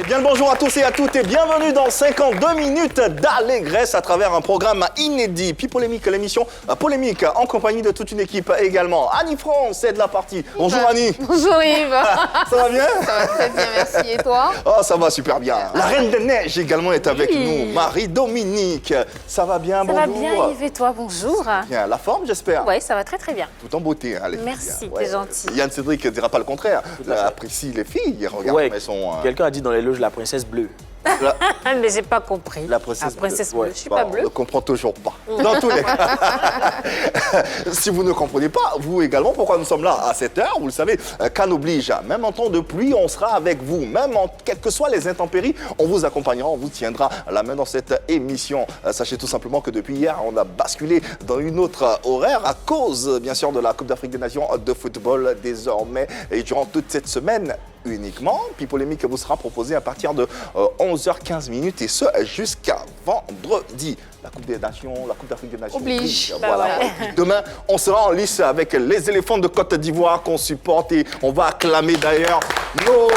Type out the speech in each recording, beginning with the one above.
Eh bien, le bonjour à tous et à toutes et bienvenue dans 52 minutes d'allégresse à travers un programme inédit. Puis Polémique, l'émission Polémique en compagnie de toute une équipe également. Annie France est de la partie. Bonjour Annie. Bonjour Yves. Ça va bien? Ça va très bien, merci. Et toi? Oh, ça va super bien. La Reine des Neiges également est avec nous. Marie-Dominique. Ça va bien? Ça bonjour. va bien Yves et toi? Bonjour. Bien, la forme j'espère? Oui, ça va très très bien. Tout en beauté. Hein, les Merci, filles. t'es gentil. Yann Cédric ne dira pas le contraire. Apprécie les filles. Regarde, Ouais, elles sont... quelqu'un a dit dans les loges la princesse bleue. Mais j'ai pas compris. La princesse bleue. bleue. Ouais. Je suis pas On bleue. ne comprend toujours pas. Dans tous les cas. Si vous ne comprenez pas, vous également, pourquoi nous sommes là à cette heure, vous le savez, qu'en oblige. Même en temps de pluie, on sera avec vous. Même quelles que soient les intempéries, on vous accompagnera, on vous tiendra la main dans cette émission. Sachez tout simplement que depuis hier, on a basculé dans une autre horaire à cause, bien sûr, de la Coupe d'Afrique des Nations de football désormais. Et durant toute cette semaine, uniquement. Puis Polémique vous sera proposé à partir de 11h15 et ce jusqu'à vendredi. La Coupe des Nations, la Coupe d'Afrique des Nations Oblige. Voilà. Demain, on sera en lice avec les éléphants de Côte d'Ivoire qu'on supporte et on va acclamer d'ailleurs nos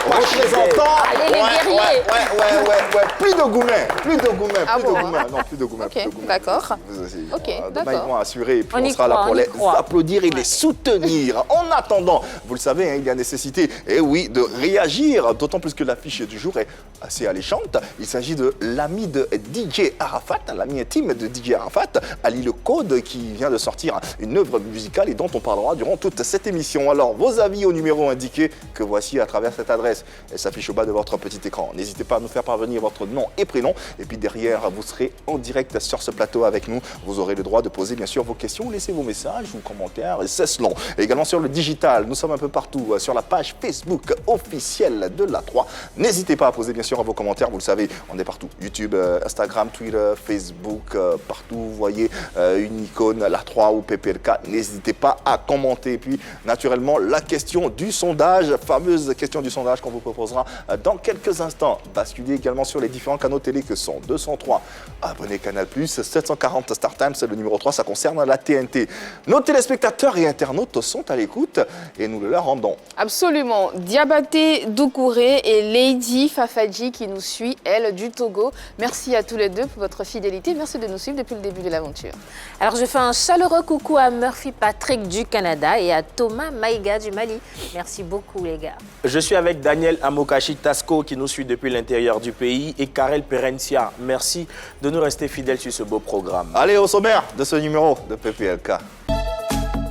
représentants. Allez, les guerriers. Ouais. Plus de gourmets. Plus de gourmets. Ah bon, Non, plus de gourmets. Ok, plus de gourmets. d'accord. Vous aussi. Ok, Demain, d'accord. ils vont assurer et puis On on y sera là croit, pour on y les croit. applaudir et les soutenir. En attendant, vous le savez, hein, il y a nécessité, de réagir, d'autant plus que l'affiche du jour est assez alléchante. Il s'agit de l'ami de DJ Arafat, l'ami intime de DJ Arafat, Ali Le Code, qui vient de sortir une œuvre musicale et dont on parlera durant toute cette émission. Alors, vos avis au numéro indiqué que voici à travers cette adresse. Elle s'affiche au bas de votre petit écran. N'hésitez pas à nous faire parvenir votre nom et prénom. Et puis derrière, vous serez en direct sur ce plateau avec nous. Vous aurez le droit de poser bien sûr vos questions, laissez vos messages, vos commentaires, et c'est long. Et également sur le digital, nous sommes un peu partout, sur la page Facebook officielle de La 3. N'hésitez pas à poser bien sûr vos commentaires, vous le savez, on est partout. YouTube, Instagram, Twitter, Facebook, partout, vous voyez une icône, La 3 ou PPLK. N'hésitez pas à commenter. Et puis naturellement, la question du sondage, fameuse question du sondage qu'on vous proposera dans quelques instants. Basculez également sur les différents canaux télé que sont 203 abonnés Canal+, 740 Star Times, le numéro 3, ça concerne la TNT. Nos téléspectateurs et internautes sont à l'écoute et nous le leur rendons. Absolument. Diabaté Doucouré et Lady Fafadji qui nous suit, elle, du Togo. Merci à tous les deux pour votre fidélité. Merci de nous suivre depuis le début de l'aventure. Alors, je fais un chaleureux coucou à Murphy Patrick du Canada et à Thomas Maïga du Mali. Merci beaucoup, les gars. Je suis avec Daniel Amokachi Tasco qui nous suit depuis l'intérieur du pays et Karel Perencia. Merci de nous rester fidèles sur ce beau programme. Allez, au sommaire de ce numéro de PPLK.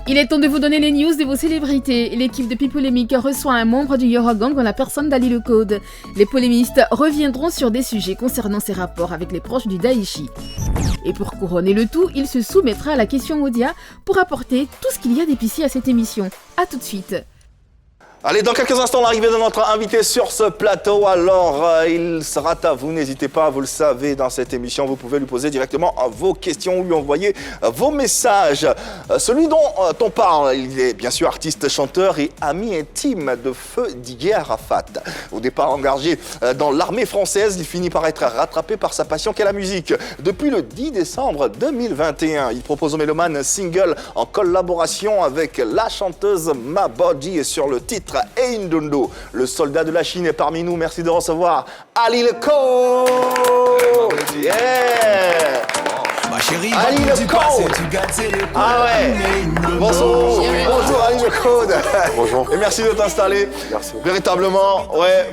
Il est temps de vous donner les news de vos célébrités. L'équipe de Pipolémique reçoit un membre du Yora Gang en la personne d'Ali Le Code. Les polémistes reviendront sur des sujets concernant ses rapports avec les proches du Daïchi. Et pour couronner le tout, il se soumettra à la question Audia pour apporter tout ce qu'il y a d'épicier à cette émission. A tout de suite. Allez, dans quelques instants, l'arrivée de notre invité sur ce plateau. Alors, il sera à vous. N'hésitez pas, vous le savez, dans cette émission, vous pouvez lui poser directement vos questions ou lui envoyer vos messages. Celui dont on parle, il est bien sûr artiste, chanteur et ami intime de feu DJ Arafat. Au départ engagé dans l'armée française, il finit par être rattrapé par sa passion qu'est la musique. Depuis le 10 décembre 2021, il propose aux mélomanes un single en collaboration avec la chanteuse Mabodji et sur le titre Eindondo. Le soldat de la Chine est parmi nous. Merci de recevoir Ali Le Code. Yeah. Ma chérie, Ali Le Code. Ah ouais. Bonjour Ali Le Code. Bonjour. Et merci de t'installer. Merci. Véritablement,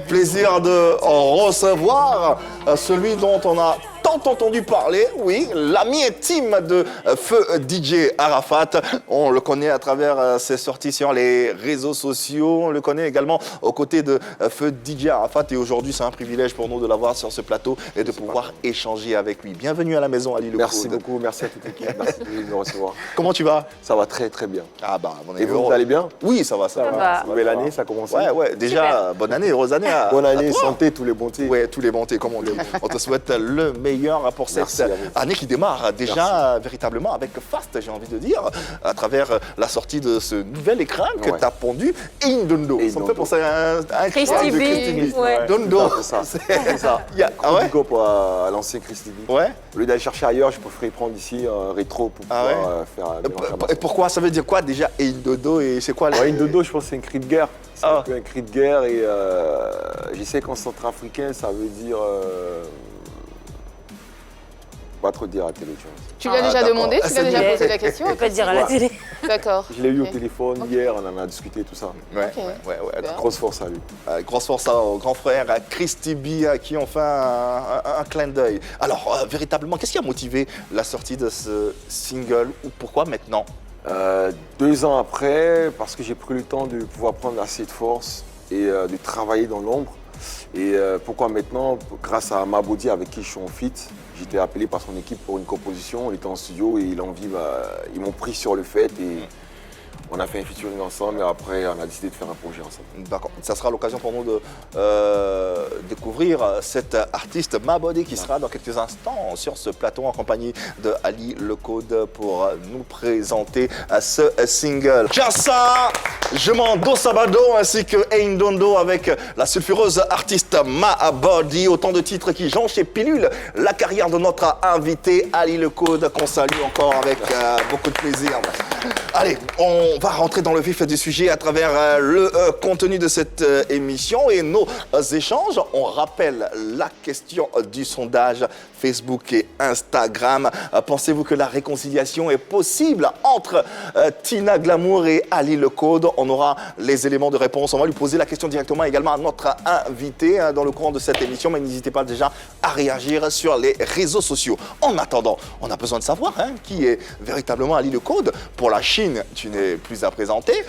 plaisir de recevoir celui dont on a tant entendu parler, oui, l'ami intime de feu DJ Arafat. On le connaît à travers ses sorties sur les réseaux sociaux. On le connaît également aux côtés de feu DJ Arafat. Et aujourd'hui, c'est un privilège pour nous de l'avoir sur ce plateau et de pouvoir échanger avec lui. Bienvenue à la maison, Ali Le Code. Merci beaucoup, merci à toute l'équipe, merci de me recevoir. Comment tu vas? Ça va très très bien. Ah bah, on est Et vous, heureux. vous allez bien? Oui, ça va, ça va. Nouvelle année, ça commence. Ouais, déjà, bonne année, heureuse année. Bonne année, santé, tous les bons thés. Ouais, tous les bons thés, comme on dit. On te souhaite le meilleur. meilleur pour cette Merci à vous. année qui démarre déjà véritablement avec Fast, j'ai envie de dire, à travers la sortie de ce nouvel écran que Ouais. tu as pondu, Indondo. Et Ça me fait Indondo. penser à un Christy clip de B, Christy B. ouais. Dondo. C'est ça. C'est ça. Ah ouais? Big up à l'ancien Christy B. Ouais. Au lieu d'aller chercher ailleurs, je préférais prendre ici un rétro pour Ah pouvoir ouais? faire un mélange à Et masse. pourquoi? Ça veut dire quoi déjà Indodo et c'est quoi Ouais, Indodo, je pense que c'est un cri de guerre. C'est Ah. un peu un cri de guerre et je sais qu'en centrafricain, ça veut dire. Pas trop dire à la télé, tu vois. Tu lui as Ah, déjà d'accord. demandé, tu lui as déjà bien. posé la question. On peut pas dire à la télé. D'accord. Je l'ai eu au Ok. téléphone hier, on en a discuté, tout ça. Ouais, Ok. ouais. Super. Grosse force à lui. Grosse force au grand frère Christy B à qui on fait un clin d'œil. Alors, véritablement, qu'est-ce qui a motivé la sortie de ce single ou pourquoi maintenant? 2 ans après, parce que j'ai pris le temps de pouvoir prendre assez de force et de travailler dans l'ombre. Et pourquoi maintenant? Grâce à Mabodi avec qui je suis en feat, j'étais appelé par son équipe pour une composition, on était en studio et ils m'ont pris sur le fait et on a fait un featuring ensemble et après on a décidé de faire un projet ensemble. D'accord. Ça sera l'occasion pour nous de découvrir cet artiste Mabodi qui sera dans quelques instants sur ce plateau en compagnie de Ali Le Code pour nous présenter ce single. Jassa, Je m'en Sabado ainsi que Indondo avec la sulfureuse artiste Mabodi. Autant de titres qui jonchent et pilulent la carrière de notre invité Ali Le Code qu'on salue encore avec beaucoup de plaisir. Allez, on va rentrer dans le vif du sujet à travers le contenu de cette émission et nos échanges. On rappelle la question du sondage Facebook et Instagram. Pensez-vous que la réconciliation est possible entre Tina Glamour et Ali Le Code? On aura les éléments de réponse. On va lui poser la question directement également à notre invité dans le courant de cette émission. Mais n'hésitez pas déjà à réagir sur les réseaux sociaux. En attendant, on a besoin de savoir qui est véritablement Ali Le Code. Pour la Chine, tu n'es plus à présenter.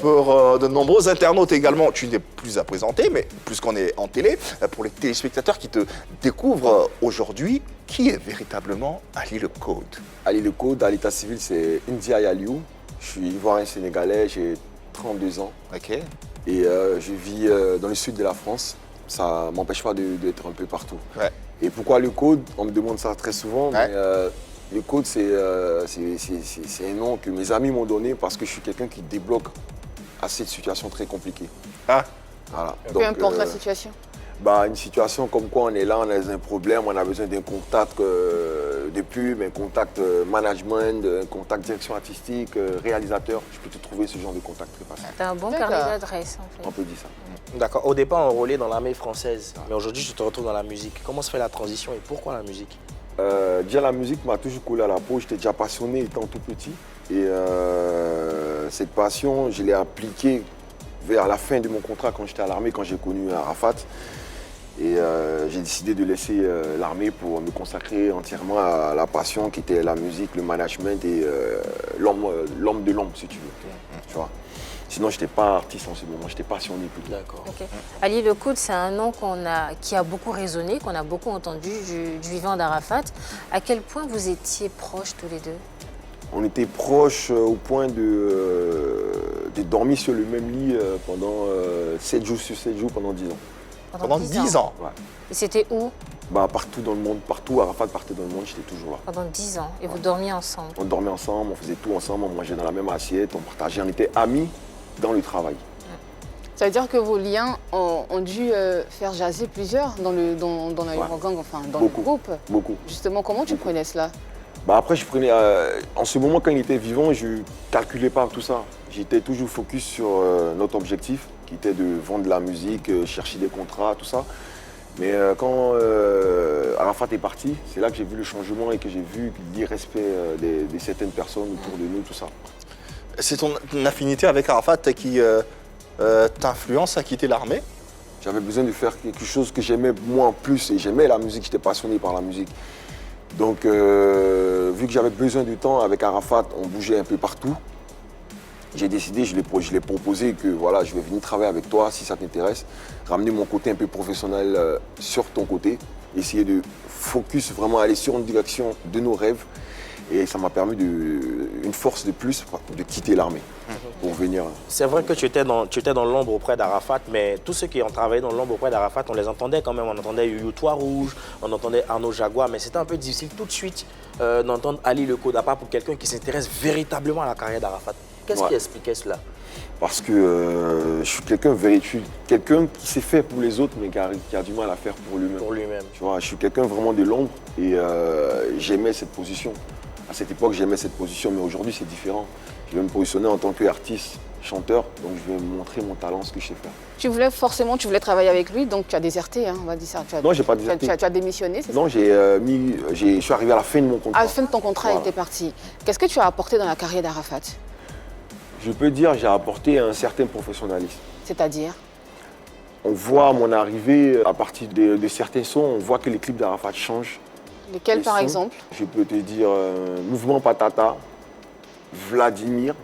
Pour de nombreux internautes également, tu n'es plus à présenter. Mais puisqu'on est en télé, pour les téléspectateurs qui te découvrent aujourd'hui, qui est véritablement Ali Le Code? Ali Le Code, à l'état civil, c'est India Yaliou. Je suis ivoirien sénégalais, j'ai 32 ans. Ok. Et je vis dans le sud de la France. Ça ne m'empêche pas d'être un peu partout. Ouais. Et pourquoi le code? On me demande ça très souvent. Ouais. Mais, le code, c'est un nom que mes amis m'ont donné parce que je suis quelqu'un qui débloque assez de situations très compliquées. Ah. Voilà. Peu importe la situation. Une situation comme quoi on est là, on a un problème, on a besoin d'un contact de pub, un contact management, un contact direction artistique, réalisateur. Je peux te trouver ce genre de contact très facile. T'as un bon D'accord. carnet d'adresses, en fait. On peut dire ça. D'accord. Au départ, enrôlé dans l'armée française, mais aujourd'hui, tu te retrouves dans la musique. Comment se fait la transition et pourquoi la musique? Déjà, la musique m'a toujours collé à la peau. J'étais déjà passionné étant tout petit. Et cette passion, je l'ai appliquée vers la fin de mon contrat quand j'étais à l'armée, quand j'ai connu Arafat. Et j'ai décidé de laisser l'armée pour me consacrer entièrement à la passion qui était la musique, le management et l'homme de l'ombre, si tu veux. Tu vois. Sinon, je n'étais pas artiste en ce moment, j'étais passionné plutôt. D'accord. Ok. Ali Le Code, c'est un nom qui a beaucoup résonné, qu'on a beaucoup entendu du vivant d'Arafat. À quel point vous étiez proches tous les deux? On était proches au point de dormir sur le même lit pendant 7 jours sur 7 jours pendant 10 ans. Pendant 10 ans. Ouais. Et c'était où? Partout dans le monde, partout Arafat partait dans le monde, j'étais toujours là. Pendant 10 ans. Et vous dormiez ensemble? On dormait ensemble, on faisait tout ensemble, on mangeait dans la même assiette, on partageait, on était amis dans le travail. Ça veut dire que vos liens ont dû faire jaser plusieurs dans la Ouais. gang, enfin dans Beaucoup. le groupe. Beaucoup. Justement, comment tu prenais cela? Après, je prenais. En ce moment, quand il était vivant, je ne calculais pas tout ça. J'étais toujours focus sur notre objectif, qui était de vendre de la musique, chercher des contrats, tout ça. Mais quand Arafat est parti, c'est là que j'ai vu le changement et que j'ai vu l'irrespect de certaines personnes autour de nous, tout ça. C'est ton affinité avec Arafat qui t'influence à quitter l'armée? J'avais besoin de faire quelque chose que j'aimais moi en plus et j'aimais la musique, j'étais passionné par la musique. Donc, vu que j'avais besoin de temps avec Arafat, on bougeait un peu partout. J'ai décidé, je l'ai proposé que voilà, je vais venir travailler avec toi si ça t'intéresse, ramener mon côté un peu professionnel sur ton côté, essayer de focus vraiment aller sur une direction de nos rêves. Et ça m'a permis une force de plus de quitter l'armée pour venir. C'est vrai que tu étais dans l'ombre auprès d'Arafat, mais tous ceux qui ont travaillé dans l'ombre auprès d'Arafat, on les entendait quand même. On entendait Youyou Toit Rouge, on entendait Arnaud Jaguar, mais c'était un peu difficile tout de suite d'entendre Ali Le Code, à part pour quelqu'un qui s'intéresse véritablement à la carrière d'Arafat. Qu'est-ce qui expliquait cela? Parce que je suis quelqu'un qui s'est fait pour les autres, mais qui a du mal à faire pour lui-même. Pour lui-même. Tu vois, je suis quelqu'un vraiment de l'ombre et j'aimais cette position. À cette époque, j'aimais cette position, mais aujourd'hui, c'est différent. Je vais me positionner en tant qu'artiste, chanteur, donc je vais montrer mon talent, ce que je sais faire. Tu voulais travailler avec lui, donc tu as déserté, hein, on va dire ça. Non, j'ai pas déserté. Tu as démissionné, c'est ça? Non, je suis arrivé à la fin de mon contrat. À la fin de ton contrat, il était parti. Qu'est-ce que tu as apporté dans la carrière d'Arafat? Je peux dire que j'ai apporté un certain professionnalisme. C'est-à-dire? On voit mon arrivée à partir de certains sons, on voit que les clips d'Arafat changent. Lesquels, Les par sons, exemple? Je peux te dire Mouvement Patata, Vladimir.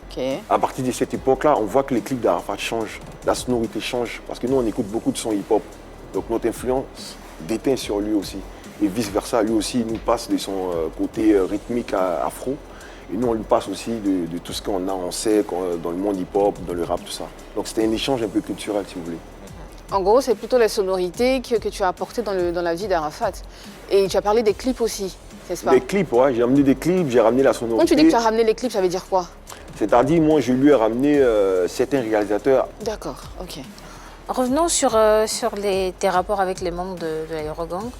Ok. À partir de cette époque-là, on voit que les clips d'Arafat changent, la sonorité change. Parce que nous, on écoute beaucoup de sons hip-hop. Donc notre influence déteint sur lui aussi. Et vice-versa, lui aussi, il nous passe de son côté rythmique afro. Et nous, on lui passe aussi de tout ce on sait dans le monde hip-hop, dans le rap, tout ça. Donc c'était un échange un peu culturel, si vous voulez. En gros, c'est plutôt les sonorités que tu as apportées dans la vie d'Arafat. Et tu as parlé des clips aussi, c'est ça? Des clips, ouais. J'ai amené des clips, j'ai ramené la sonorité. Quand tu dis que tu as ramené les clips, ça veut dire quoi? C'est-à-dire, moi, je lui ai ramené certains réalisateurs. D'accord, ok. Revenons sur tes rapports avec les membres de l'Aérogang.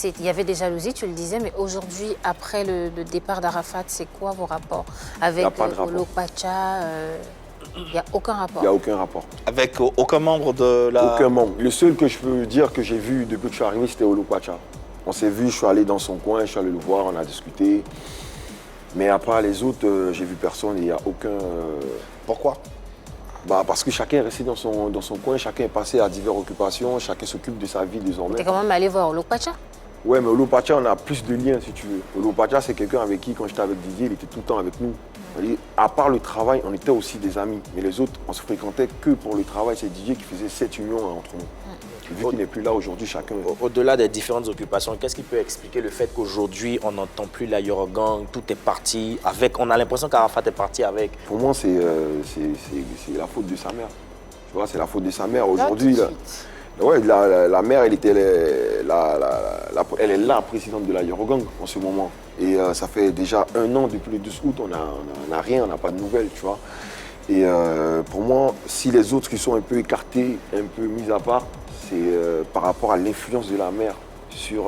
Il y avait des jalousies, tu le disais, mais aujourd'hui, après le départ d'Arafat, c'est quoi vos rapports? Avec Olo Pacha, il n'y a aucun rapport? Il n'y a aucun rapport. Avec aucun membre de la... Aucun membre. Le seul que je peux dire que j'ai vu depuis que je suis arrivé, c'était Olo Pacha. On s'est vu, je suis allé dans son coin, je suis allé le voir, on a discuté. Mais à part les autres, j'ai vu personne, il n'y a aucun... Pourquoi? Parce que chacun est resté dans son coin, chacun est passé à diverses occupations, chacun s'occupe de sa vie désormais. Tu es quand même allé voir Olo Pacha? Ouais, mais Olo Pacha, on a plus de liens, si tu veux. Olo Pacha, c'est quelqu'un avec qui, quand j'étais avec Didier, il était tout le temps avec nous. À part le travail, on était aussi des amis. Mais les autres, on se fréquentait que pour le travail. C'est Didier qui faisait cette union entre nous. Vu qu'il n'est plus là aujourd'hui, chacun... Au-delà des différentes occupations, qu'est-ce qui peut expliquer le fait qu'aujourd'hui, on n'entend plus l'Aérogang, tout est parti avec... On a l'impression qu'Arafat est parti avec. Pour moi, c'est la faute de sa mère. Tu vois, c'est la faute de sa mère. Aujourd'hui, la mère, elle est la présidente de l'Aérogang en ce moment. Et ça fait déjà 1 an, depuis le 12 août, on n'a rien, on n'a pas de nouvelles, tu vois. Et pour moi, si les autres qui sont un peu écartés, un peu mis à part, c'est par rapport à l'influence de la mère sur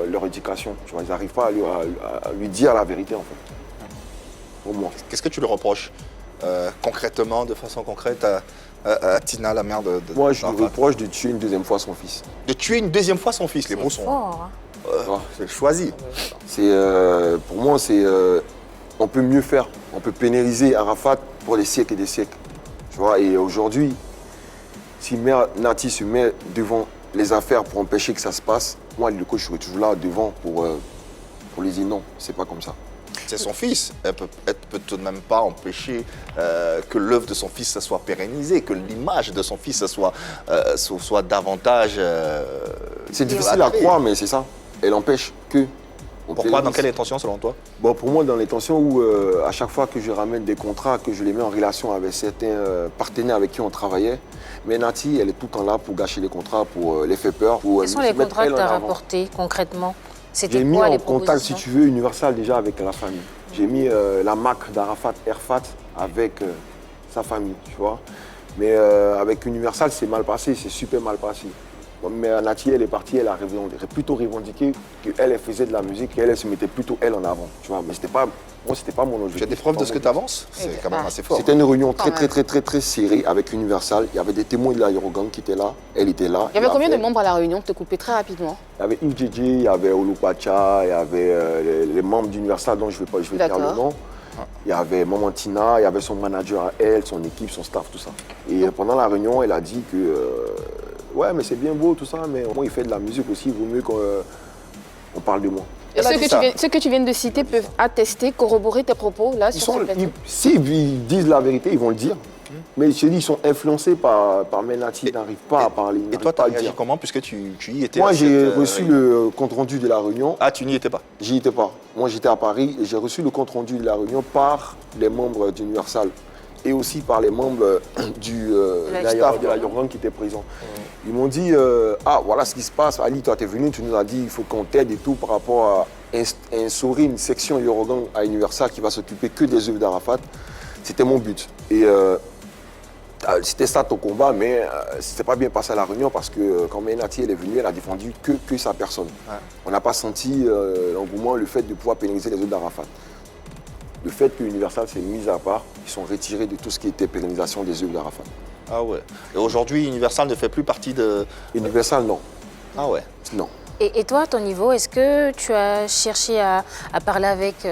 leur éducation. Tu vois, ils n'arrivent pas à lui dire la vérité, en fait. Pour moi. Qu'est-ce que tu lui reproches concrètement, de façon concrète, à Tina, la mère de Moi, je lui reproche de tuer une 2e fois son fils. De tuer une 2e fois son fils, les mots sont... Fort, hein. C'est choisi. Pour moi, on peut mieux faire. On peut pénaliser Arafat pour des siècles et des siècles. Tu vois, et aujourd'hui, si Mère Nati se met devant les affaires pour empêcher que ça se passe, moi, le coach, je serai toujours là devant pour les dire non, c'est pas comme ça. C'est son fils. Elle peut tout de même pas empêcher que l'œuvre de son fils ça soit pérennisée, que l'image de son fils ça soit davantage... c'est difficile à croire, mais c'est ça. Elle empêche que... Pourquoi? Dans quelle intention, selon toi? Pour moi, dans l'intention où à chaque fois que je ramène des contrats, que je les mets en relation avec certains partenaires avec qui on travaillait, mais Nati, elle est tout le temps là pour gâcher les contrats, pour les faire peur. Quels sont les contrats que tu as rapportés concrètement? C'était J'ai mis quoi, en les contact, si tu veux, Universal déjà avec la famille. J'ai mis la marque d'Arafat, Airfat, avec sa famille, tu vois. Mais avec Universal, c'est mal passé, c'est super mal passé. Mais Nati, elle est partie, elle a plutôt revendiqué qu'elle elle faisait de la musique et elle se mettait plutôt elle en avant. Tu vois, mais c'était pas mon objectif. Tu as des preuves de ce que tu avances? C'est quand même assez fort. C'était une réunion très serrée avec Universal. Il y avait des témoins de l'Aérogang qui étaient là. Elle était là. Il y avait combien de membres à la réunion? Je te coupais très rapidement. Il y avait Yves JJ, il y avait Olo Pacha, il y avait les membres d'Universal dont je vais dire le nom. Il y avait Maman Tina, il y avait son manager à elle, son équipe, son staff, tout ça. Et pendant la réunion, elle a dit que ouais, mais c'est bien beau tout ça, mais moi, il fait de la musique aussi, il vaut mieux qu'on parle de moi. Et ceux que tu viens de citer peuvent attester, corroborer tes propos là sur ce plateau. S'ils disent la vérité, ils vont le dire. Mais je te dis, ils sont influencés par Menati, ils n'arrivent pas à parler. Et toi, tu as réagi comment, puisque tu y étais? Moi, j'ai reçu le compte-rendu de la réunion. Ah, tu n'y étais pas? J'y étais pas. Moi, j'étais à Paris et j'ai reçu le compte-rendu de la réunion par les membres d'Universal et aussi par les membres du staff de la Yorgan qui étaient présents. Ils m'ont dit, ah, voilà ce qui se passe. Ali, toi, tu es venu, tu nous as dit, il faut qu'on t'aide et tout par rapport à instaurer une section Yorgan à Universal qui va s'occuper que des œuvres d'Arafat. C'était mon but. Et c'était ça ton combat, mais c'était pas bien passé à la réunion parce que quand Menati est venue, elle a défendu que sa personne. Ouais. On n'a pas senti l'engouement, le fait de pouvoir pérenniser les œuvres d'Arafat. Le fait que Universal s'est mis à part, ils sont retirés de tout ce qui était pérennisation des œuvres d'Arafat. Ah ouais. Et aujourd'hui, Universal ne fait plus partie de... Universal, non. Ah ouais. Non. Et toi, à ton niveau, est-ce que tu as cherché à parler avec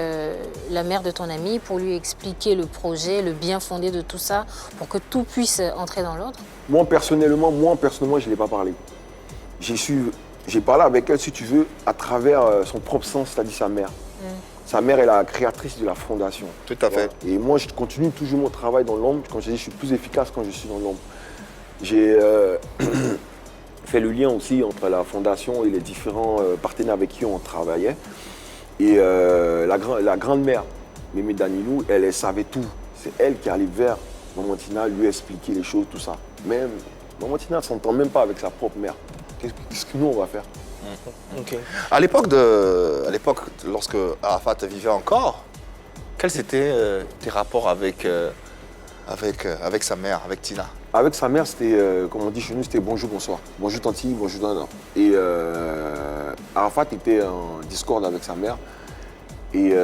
la mère de ton ami pour lui expliquer le projet, le bien fondé de tout ça, pour que tout puisse entrer dans l'ordre? Moi, personnellement, je ne l'ai pas parlé. J'ai parlé avec elle, si tu veux, à travers son propre sens, c'est-à-dire sa mère. Sa mère est la créatrice de la fondation. Tout à fait. Et moi, je continue toujours mon travail dans l'ombre. Quand je dis, je suis plus efficace quand je suis dans l'ombre. J'ai fait le lien aussi entre la fondation et les différents partenaires avec qui on travaillait. Et la grande-mère, Mémé Danilou, elle savait tout. C'est elle qui allait vers Maman Tina, lui expliquer les choses, tout ça. Même Maman Tina ne s'entend même pas avec sa propre mère. Qu'est-ce que nous, on va faire? Okay. À l'époque, lorsque Arafat vivait encore, quels étaient tes rapports avec sa mère, avec Tina? Avec sa mère, c'était, comme on dit chez nous, c'était bonjour, bonsoir. Bonjour tanti, bonjour nana. Et Arafat était en discorde avec sa mère. Et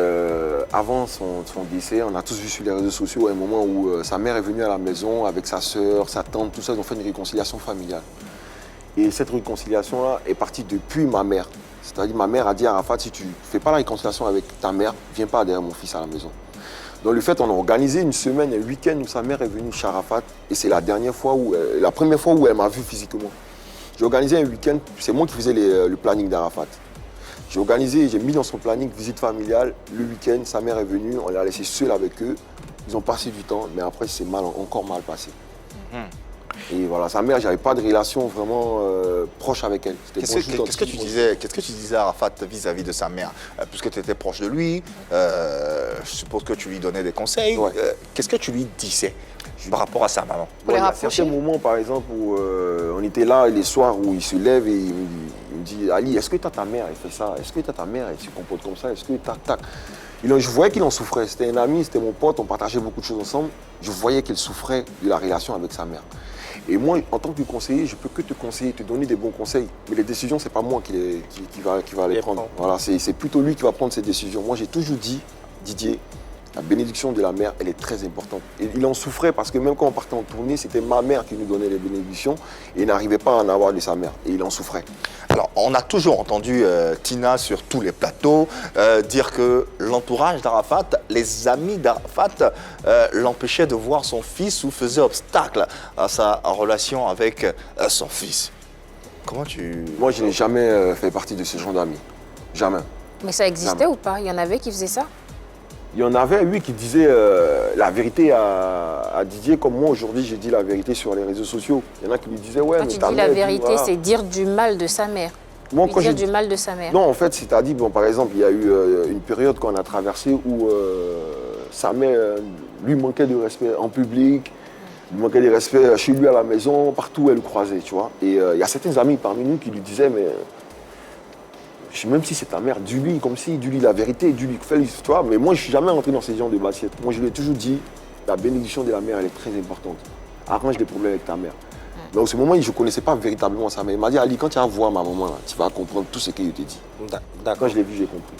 avant son décès, on a tous vu sur les réseaux sociaux un moment où sa mère est venue à la maison avec sa sœur, sa tante, tout ça, ils ont fait une réconciliation familiale. Et cette réconciliation-là est partie depuis ma mère. C'est-à-dire ma mère a dit à Arafat, si tu ne fais pas la réconciliation avec ta mère, viens pas derrière mon fils à la maison. Donc le fait, on a organisé une semaine, un week-end où sa mère est venue chez Arafat. Et c'est la première fois où elle m'a vu physiquement. J'ai organisé un week-end, c'est moi qui faisais le planning d'Arafat. J'ai mis dans son planning visite familiale. Le week-end, sa mère est venue, on l'a laissé seul avec eux. Ils ont passé du temps, mais après c'est encore mal passé. Et voilà, sa mère, j'avais pas de relation vraiment proche avec elle. Qu'est-ce que tu disais à Arafat vis-à-vis de sa mère? Puisque tu étais proche de lui, je suppose que tu lui donnais des conseils. Ouais. Qu'est-ce que tu lui disais par rapport à sa maman? Il y a certains moments, par exemple, où on était là les soirs où il se lève et il me dit, Ali, est-ce que tu as ta mère? Elle fait ça. Est-ce que tu as ta mère? Elle se comporte comme ça. Est-ce que tac. Je voyais qu'il en souffrait. C'était un ami, c'était mon pote, on partageait beaucoup de choses ensemble. Je voyais qu'il souffrait de la relation avec sa mère. Et moi, en tant que conseiller, je ne peux que te conseiller, te donner des bons conseils. Mais les décisions, ce n'est pas moi qui va les prendre. Voilà, c'est plutôt lui qui va prendre ces décisions. Moi, j'ai toujours dit, Didier, la bénédiction de la mère, elle est très importante. Et il en souffrait parce que même quand on partait en tournée, c'était ma mère qui nous donnait les bénédictions et il n'arrivait pas à en avoir de sa mère. Et il en souffrait. Alors, on a toujours entendu Tina sur tous les plateaux dire que l'entourage d'Arafat, les amis d'Arafat, l'empêchaient de voir son fils ou faisaient obstacle à sa relation avec son fils. Comment tu... Moi, je n'ai jamais fait partie de ce genre d'amis. Jamais. Mais ça existait ou pas? Il y en avait qui faisaient ça? Il y en avait, lui, qui disait la vérité à Didier, comme moi, aujourd'hui, j'ai dit la vérité sur les réseaux sociaux. Il y en a qui lui disaient, ouais, quand mais tu dis la vérité, c'est dire du mal de sa mère. Moi, dire du mal de sa mère. Non, en fait, c'est-à-dire, bon, par exemple, il y a eu une période qu'on a traversée où sa mère lui manquait de respect en public, lui manquait de respect chez lui à la maison, partout où elle le croisait, tu vois. Et il y a certains amis parmi nous qui lui disaient, mais... Même si c'est ta mère, dis-lui comme si, dis-lui la vérité, dis-lui fais l'histoire. Mais moi, je ne suis jamais rentré dans ces genres de bassiettes. Moi, je lui ai toujours dit, la bénédiction de la mère, elle est très importante. Arrange des problèmes avec ta mère. Donc, ce moment, je ne connaissais pas véritablement sa mère. Il m'a dit, Ali, quand tu vas voir ma maman, là, tu vas comprendre tout ce qu'elle te dit. Quand je l'ai vu, j'ai compris.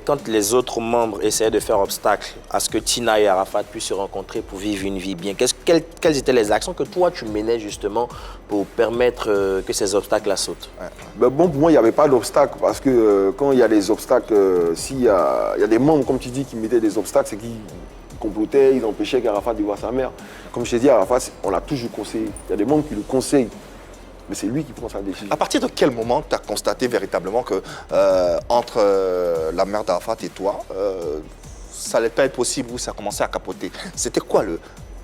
Quand les autres membres essayaient de faire obstacle à ce que Tina et Arafat puissent se rencontrer pour vivre une vie bien, quelles étaient les actions que toi, tu menais justement pour permettre que ces obstacles-là sautent? Ben bon, pour moi, il n'y avait pas d'obstacle parce que quand il y a des obstacles, s'il y a des membres, comme tu dis, qui mettaient des obstacles, c'est qu'ils complotaient, ils empêchaient qu'Arafat de voir sa mère. Comme je t'ai dit, Arafat, on l'a toujours conseillé. Il y a des membres qui le conseillent Mais c'est lui qui prend sa décision. À partir de quel moment tu as constaté véritablement que entre la mère d'Arafat et toi, ça n'allait pas être possible ou ça commençait à capoter? C'était quoi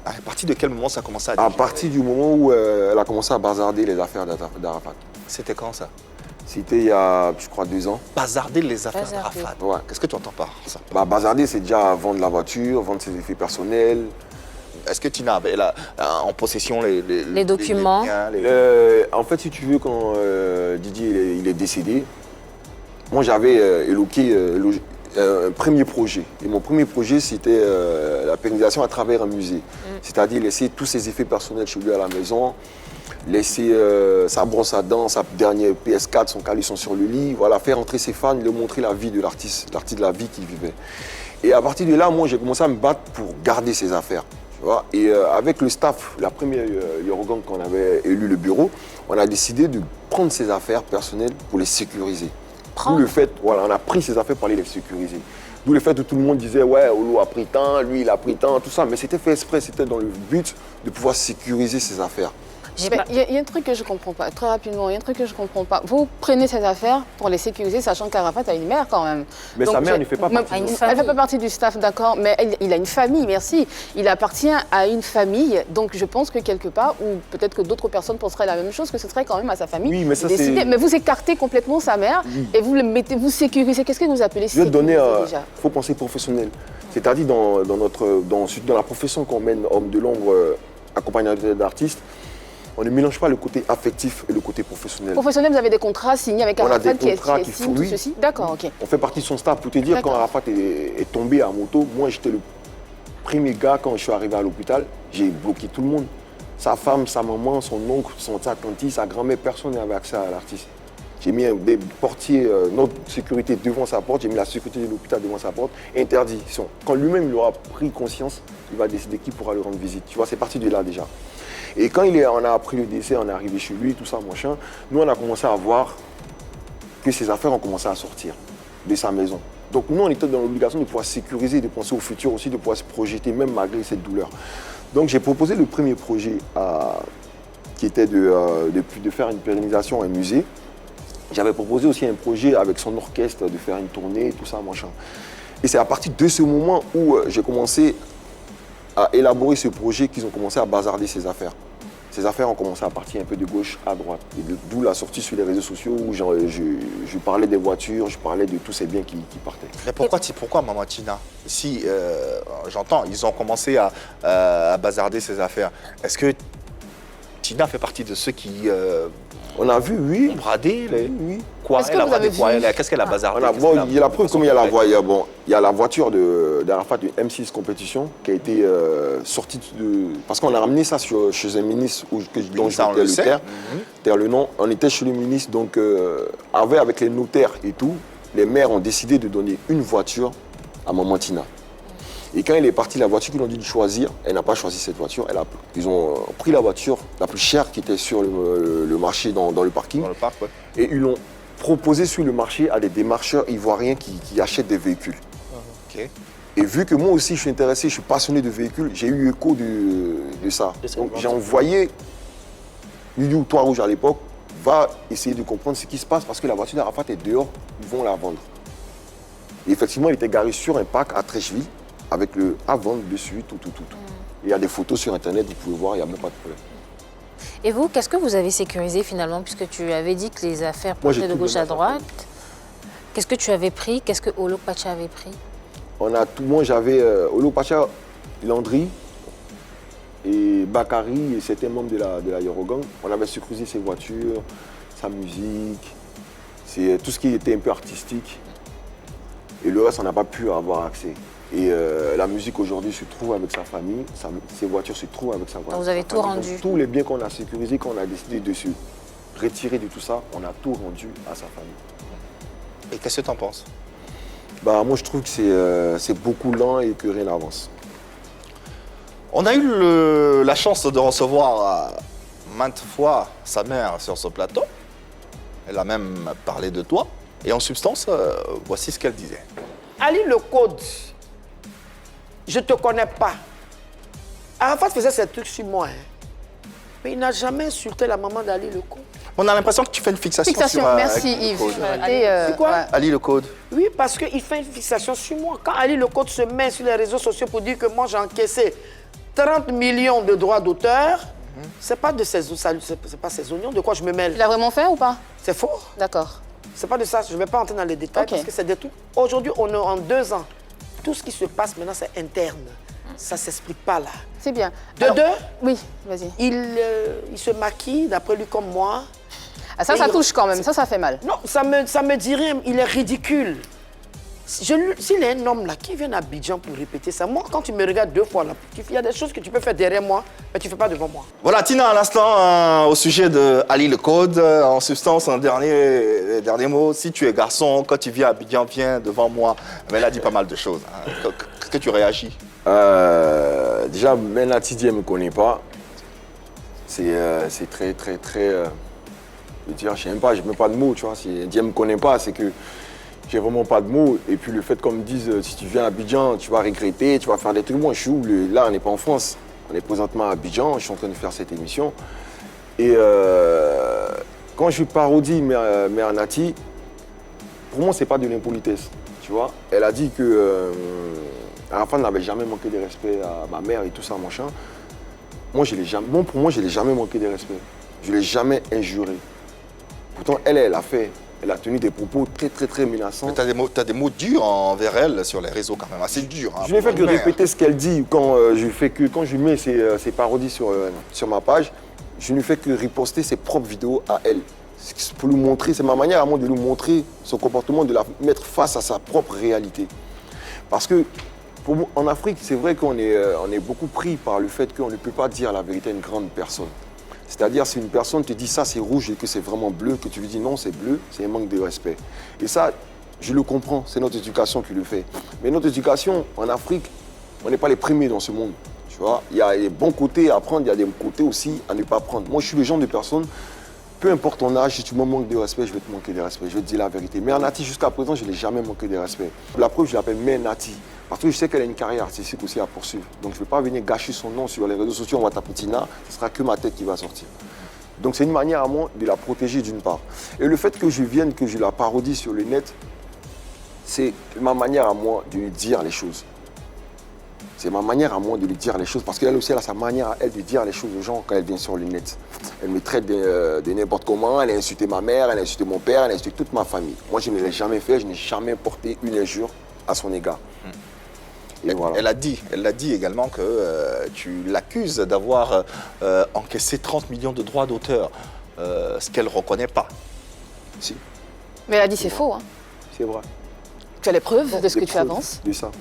à partir de quel moment ça commençait à À partir du moment où elle a commencé à bazarder les affaires d'Arafat. C'était quand ça? C'était il y a, je crois, 2 ans. Bazarder les affaires d'Arafat. Ouais. Qu'est-ce que tu entends par ça? Bazarder, c'est déjà vendre la voiture, vendre ses effets personnels. Est-ce que Tina avait en possession les documents En fait, si tu veux, quand Didier il est décédé, moi j'avais évoqué un premier projet. Et mon premier projet, c'était la pérennisation à travers un musée. C'est-à-dire laisser tous ses effets personnels chez lui à la maison, laisser sa brosse à dents, sa dernière PS4, son caleçon sur le lit, voilà, faire entrer ses fans, lui montrer la vie de l'artiste, la vie qu'il vivait. Et à partir de là, moi, j'ai commencé à me battre pour garder ses affaires. Tu vois. Et avec le staff, la première Yorogang qu'on avait élu le bureau, on a décidé de prendre ses affaires personnelles pour les sécuriser. D'où le fait, voilà, on a pris ses affaires pour aller les sécuriser. D'où le fait où tout le monde disait, ouais, Olo a pris tant, lui il a pris tant, tout ça. Mais c'était fait exprès, c'était dans le but de pouvoir sécuriser ses affaires. Il y a un truc que je ne comprends pas, très rapidement, il y a un truc que je ne comprends pas. Vous prenez ces affaires pour les sécuriser, sachant qu'Arafat a une mère quand même. Mais sa mère ne fait pas partie du staff. Elle ne fait pas partie du staff, d'accord, mais il a une famille, merci. Il appartient à une famille, donc je pense que quelque part, ou peut-être que d'autres personnes penseraient la même chose, que ce serait quand même à sa famille. Oui, mais ça c'est... Mais vous écartez complètement sa mère et vous le mettez, vous sécurisez. Qu'est-ce que vous appelez sécuriser déjà? Il faut penser professionnel. C'est-à-dire dans la profession qu'on mène, homme de l'ombre, accompagnateur d'artistes, on ne mélange pas le côté affectif et le côté professionnel. Professionnel, vous avez des contrats signés avec Arafat qui signe tout ceci? D'accord, ok. On fait partie de son staff. Pour te dire, quand Arafat est tombé à moto, moi j'étais le premier gars, quand je suis arrivé à l'hôpital, j'ai bloqué tout le monde. Sa femme, sa maman, son oncle, sa tante, sa grand-mère, personne n'avait accès à l'artiste. J'ai mis des portiers, notre sécurité devant sa porte, j'ai mis la sécurité de l'hôpital devant sa porte, interdiction. Quand lui-même il aura pris conscience, il va décider qui pourra lui rendre visite. Tu vois, c'est parti de là déjà. Et quand on a appris le décès, on est arrivé chez lui, tout ça, machin, nous on a commencé à voir que ses affaires ont commencé à sortir de sa maison. Donc nous on était dans l'obligation de pouvoir sécuriser, de penser au futur aussi, de pouvoir se projeter même malgré cette douleur. Donc j'ai proposé le premier projet qui était de faire une pérennisation à un musée. J'avais proposé aussi un projet avec son orchestre de faire une tournée, tout ça, machin. Et c'est à partir de ce moment où j'ai commencé à élaborer ce projet qu'ils ont commencé à bazarder ses affaires. Ces affaires ont commencé à partir un peu de gauche à droite. D'où la sortie sur les réseaux sociaux où je parlais des voitures, je parlais de tous ces biens qui partaient. Mais pourquoi Maman Tina? Si, j'entends, ils ont commencé à bazarder ses affaires. Est-ce que Tina fait partie de ceux qui... on a vu, oui. Ont bradé oui. Quoi? Elle a bradé quoi? Qu'est-ce qu'elle a bazardé? Il y a la preuve, comme il y a la voiture. Bon, il y a la voiture d'Arafat de M6 Compétition qui a été sortie de... Parce qu'on a ramené ça chez un ministre dont je vais taire le nom. On était chez le ministre, donc avec les notaires et tout, les maires ont décidé de donner une voiture à Maman Tina. Et quand elle est partie, la voiture qu'ils ont dû choisir, elle n'a pas choisi cette voiture. Ils ont pris la voiture la plus chère qui était sur le marché dans le parking. Dans le parc, ouais. Et ils l'ont proposé sur le marché à des démarcheurs ivoiriens qui achètent des véhicules. Okay. Et vu que moi aussi je suis intéressé, je suis passionné de véhicules, j'ai eu écho de ça. Donc j'ai envoyé Youyou Toit Rouge à l'époque, va essayer de comprendre ce qui se passe parce que la voiture d'Arafat est dehors, ils vont la vendre. Et effectivement, elle était garée sur un parc à Trècheville, avec le à vendre dessus, tout. Il y a des photos sur Internet, vous pouvez voir, il n'y a même pas de problème. Et vous, qu'est-ce que vous avez sécurisé finalement, puisque tu avais dit que les affaires partaient de gauche à droite? Qu'est-ce que tu avais pris? Qu'est-ce que Olo Pacha avait pris? Moi, j'avais Olo Pacha, Landry et Bakary, et c'était membre de la Yorogang. On avait sécurisé ses voitures, sa musique, tout ce qui était un peu artistique. Et le reste, on n'a pas pu avoir accès. Et la musique aujourd'hui se trouve avec sa famille, ses voitures se trouvent avec sa voiture. Donc vous avez tout rendu? Donc, tous les biens qu'on a sécurisés, quand on a décidé de se retirer de tout ça, on a tout rendu à sa famille. Et qu'est-ce que tu en penses? Moi, je trouve que c'est beaucoup lent et que rien n'avance. On a eu la chance de recevoir maintes fois sa mère sur ce plateau. Elle a même parlé de toi. Et en substance, voici ce qu'elle disait. Ali le code, je ne te connais pas. Arafat faisait ces trucs sur moi. Mais il n'a jamais insulté la maman d'Ali Lecode. On a l'impression que tu fais une fixation sur merci Ali Yves. Lecode. C'est quoi Ali Lecode. Oui, parce qu'il fait une fixation sur moi. Quand Ali Lecode se met sur les réseaux sociaux pour dire que moi j'ai encaissé 30 millions de droits d'auteur, c'est pas de ses oignons. De quoi je me mêle? Il a vraiment fait ou pas? C'est faux. D'accord. C'est pas de ça. Je ne vais pas entrer dans les détails parce que c'est des trucs. Aujourd'hui, on est en 2 ans. Tout ce qui se passe maintenant, c'est interne. Ça ne s'explique pas là. C'est bien. De deux, oui, vas-y. Il se maquille, d'après lui comme moi. Ah, ça touche quand même, ça fait mal. Non, ça me dit rien, il est ridicule. S'il est un homme là qui vient à Abidjan pour répéter ça, moi quand tu me regardes 2 fois là, il y a des choses que tu peux faire derrière moi, mais tu ne fais pas devant moi. Voilà, Tina, à l'instant, au sujet de Ali Lecode, en substance, un dernier mot. Si tu es garçon, quand tu viens à Abidjan, viens devant moi. Mais elle a dit pas mal de choses. Hein. Que tu réagis? Déjà, Menati Dieu ne me connaît pas. C'est très, très, très... je veux dire, je n'ai même pas de mots, tu vois. Si Dieu ne me connaît pas, c'est que j'ai vraiment pas de mots. Et puis le fait qu'on me dise, si tu viens à Abidjan, tu vas regretter, tu vas faire des trucs. Moi, je suis où? Là, on n'est pas en France. On est présentement à Abidjan, je suis en train de faire cette émission. Et quand je parodie Mère Nati, pour moi, c'est pas de l'impolitesse, tu vois. Elle a dit que Arafat n'avait jamais manqué de respect à ma mère et tout ça, machin. Moi, pour moi, je ne l'ai jamais manqué de respect. Je ne l'ai jamais injuré. Pourtant, elle a tenu des propos très, très, très menaçants. Mais tu as des mots durs envers elle sur les réseaux quand même, assez durs. Hein, je n'ai fait que répéter ce qu'elle dit quand je mets ses parodies sur ma page. Je ne fais que riposter ses propres vidéos à elle. Pour lui montrer, c'est ma manière à moi de lui montrer son comportement, de la mettre face à sa propre réalité. Parce que pour moi, en Afrique, c'est vrai qu'on est beaucoup pris par le fait qu'on ne peut pas dire la vérité à une grande personne. C'est-à-dire, si une personne te dit ça c'est rouge et que c'est vraiment bleu, que tu lui dis non c'est bleu, c'est un manque de respect. Et ça, je le comprends, c'est notre éducation qui le fait. Mais notre éducation, en Afrique, on n'est pas les premiers dans ce monde. Tu vois, il y a des bons côtés à prendre, il y a des côtés aussi à ne pas prendre. Moi, je suis le genre de personne, peu importe ton âge, si tu me manques de respect, je vais te manquer de respect, je vais te dire la vérité. Mère Nati, jusqu'à présent, je ne l'ai jamais manqué de respect. La preuve, je l'appelle Mère Nati. Parce que je sais qu'elle a une carrière artistique aussi à poursuivre. Donc je ne vais pas venir gâcher son nom sur les réseaux sociaux, on va taper Tina, ce ne sera que ma tête qui va sortir. Donc c'est une manière à moi de la protéger d'une part. Et le fait que je vienne, que je la parodie sur le net, c'est ma manière à moi de lui dire les choses. C'est ma manière à moi de lui dire les choses, parce qu'elle aussi elle a sa manière à elle de dire les choses aux gens quand elle vient sur le net. Elle me traite de n'importe comment, elle a insulté ma mère, elle a insulté mon père, elle a insulté toute ma famille. Moi je ne l'ai jamais fait, je n'ai jamais porté une injure à son égard. Et voilà. Elle a dit également que tu l'accuses d'avoir encaissé 30 millions de droits d'auteur, ce qu'elle ne reconnaît pas. Si. Mais elle a dit c'est faux. Hein. C'est vrai. Tu as les preuves de ce que tu avances? De ça.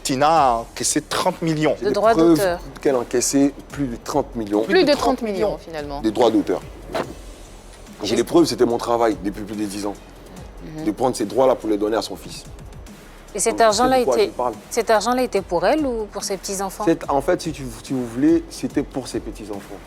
Tina a encaissé 30 millions. De droits d'auteur. Qu'elle a encaissé plus de 30 millions. Plus de 30 millions finalement. De droits d'auteur. J'ai les preuves, c'était mon travail depuis plus de 10 ans. De prendre ces droits-là pour les donner à son fils. Et cet argent-là était pour elle ou pour ses petits-enfants? En fait, si vous voulez, c'était pour ses petits-enfants.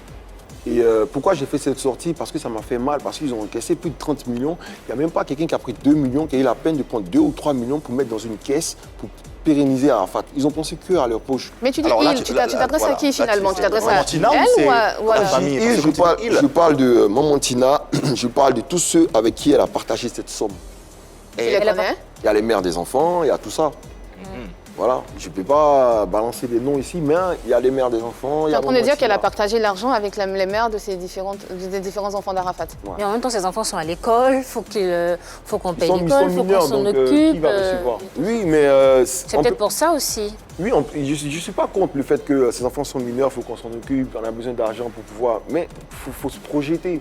Et pourquoi j'ai fait cette sortie? Parce que ça m'a fait mal, parce qu'ils ont encaissé plus de 30 millions. Il n'y a même pas quelqu'un qui a pris 2 millions, qui a eu la peine de prendre 2 ou 3 millions pour mettre dans une caisse, pour pérenniser Arafat. Ils ont pensé que à leur poche. Mais tu dis tu t'adresses à qui finalement? Tu t'adresses à Tina elle ou à la famille? Je parle de Maman Tina, je parle de tous ceux avec qui elle a partagé cette somme. Et elle connaît? Il y a les mères des enfants, il y a tout ça. Voilà, je ne peux pas balancer des noms ici, mais il y a les mères des enfants. Tu es en train de dire qu'elle a partagé l'argent avec les mères de des différents enfants d'Arafat. Ouais. Mais en même temps, ces enfants sont à l'école, faut qu'on paye l'école, il faut qu'on s'en occupe. Qui va recevoir? Oui, mais... c'est peut-être pour ça aussi. Oui, je ne suis pas contre le fait que ces enfants sont mineurs, il faut qu'on s'en occupe, on a besoin d'argent pour pouvoir... Mais il faut se projeter.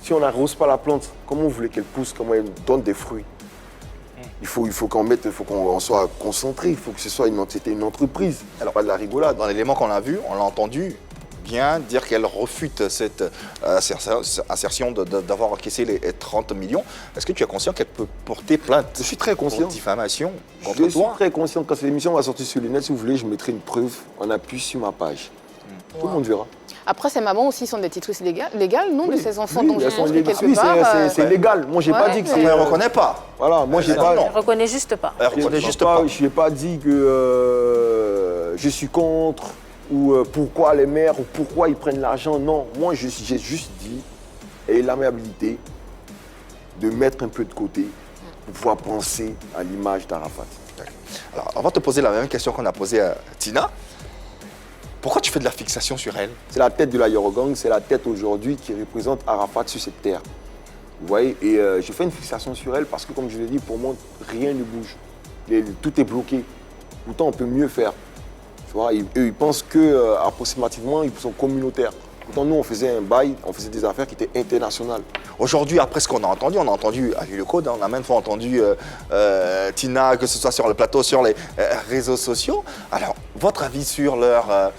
Si on n'arrose pas la plante, comment vous voulez qu'elle pousse, comment elle donne des fruits? Il faut qu'on soit concentré, il faut que ce soit une entreprise. Alors, pas de la rigolade. Dans l'élément qu'on a vu, on l'a entendu bien dire qu'elle refute cette assertion d'avoir encaissé les 30 millions. Est-ce que tu es conscient qu'elle peut porter plainte? Je suis très conscient. Pour diffamation contre toi? Je suis toi? très conscient. Quand cette émission va sortir sur le net, si vous voulez, je mettrai une preuve en appui sur ma page. Tout le monde verra. Après, ces mamans aussi sont des tutrices légales, non, de ces enfants dont elles j'ai sont construit légales. quelque part. C'est légal. Moi, j'ai pas dit que c'est... Elle ne reconnaît pas. Voilà, moi, j'ai pas... Elle ne reconnaît juste pas. Elle reconnaît juste pas. Je n'ai pas dit que je suis contre ou pourquoi les maires, ou pourquoi ils prennent l'argent. Non, moi j'ai juste dit, ayez l'amabilité de mettre un peu de côté pour pouvoir penser à l'image d'Arafat. Alors, on va te poser la même question qu'on a posée à Tina. Pourquoi tu fais de la fixation sur elle? C'est la tête de la Yorogang, c'est la tête aujourd'hui qui représente Arafat sur cette terre. Vous voyez, et j'ai fait une fixation sur elle parce que, comme je l'ai dit, pour moi, rien ne bouge. Tout est bloqué. Pourtant, on peut mieux faire. Tu vois, eux, ils pensent qu'approximativement, ils sont communautaires. Pourtant, nous, on faisait un bail, on faisait des affaires qui étaient internationales. Aujourd'hui, après ce qu'on a entendu Ali Le Code, on a même fois entendu Tina, que ce soit sur le plateau, sur les réseaux sociaux. Alors, votre avis sur leur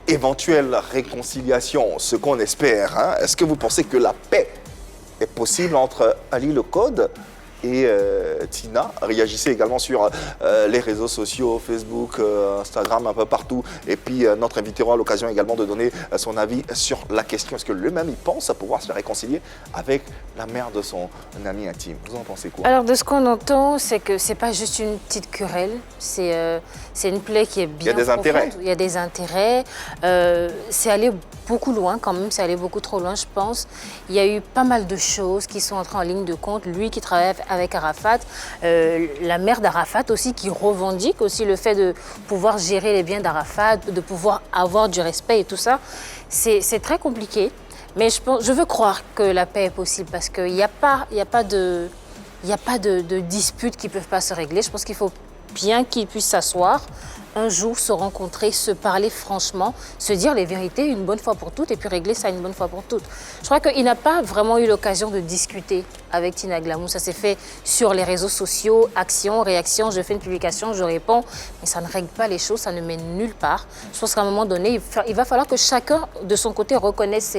éventuelle réconciliation, ce qu'on espère, hein? Est-ce que vous pensez que la paix est possible entre Ali Le Code et Tina? Réagissez également sur les réseaux sociaux, Facebook, Instagram, un peu partout. Et puis notre invité aura l'occasion également de donner son avis sur la question. Est-ce que lui-même, il pense à pouvoir se réconcilier avec la mère de son ami intime? Vous en pensez quoi? Alors, de ce qu'on entend, c'est que c'est pas juste une petite querelle. C'est une plaie qui est bien Il y a des intérêts. Il y a des intérêts. C'est allé beaucoup loin quand même. C'est allé beaucoup trop loin, je pense. Il y a eu pas mal de choses qui sont entrées en ligne de compte. Lui qui travaille avec Arafat, la mère d'Arafat aussi qui revendique aussi le fait de pouvoir gérer les biens d'Arafat, de pouvoir avoir du respect et tout ça. C'est très compliqué, mais je veux croire que la paix est possible parce qu'il n'y a pas de disputes qui ne peuvent pas se régler. Je pense qu'il faut bien qu'ils puissent s'asseoir, un jour se rencontrer, se parler franchement, se dire les vérités une bonne fois pour toutes et puis régler ça une bonne fois pour toutes. Je crois qu'il n'a pas vraiment eu l'occasion de discuter avec Tina Glamou. Ça s'est fait sur les réseaux sociaux, action, réaction, je fais une publication, je réponds, mais ça ne règle pas les choses, ça ne mène nulle part. Je pense qu'à un moment donné, il va falloir que chacun de son côté reconnaisse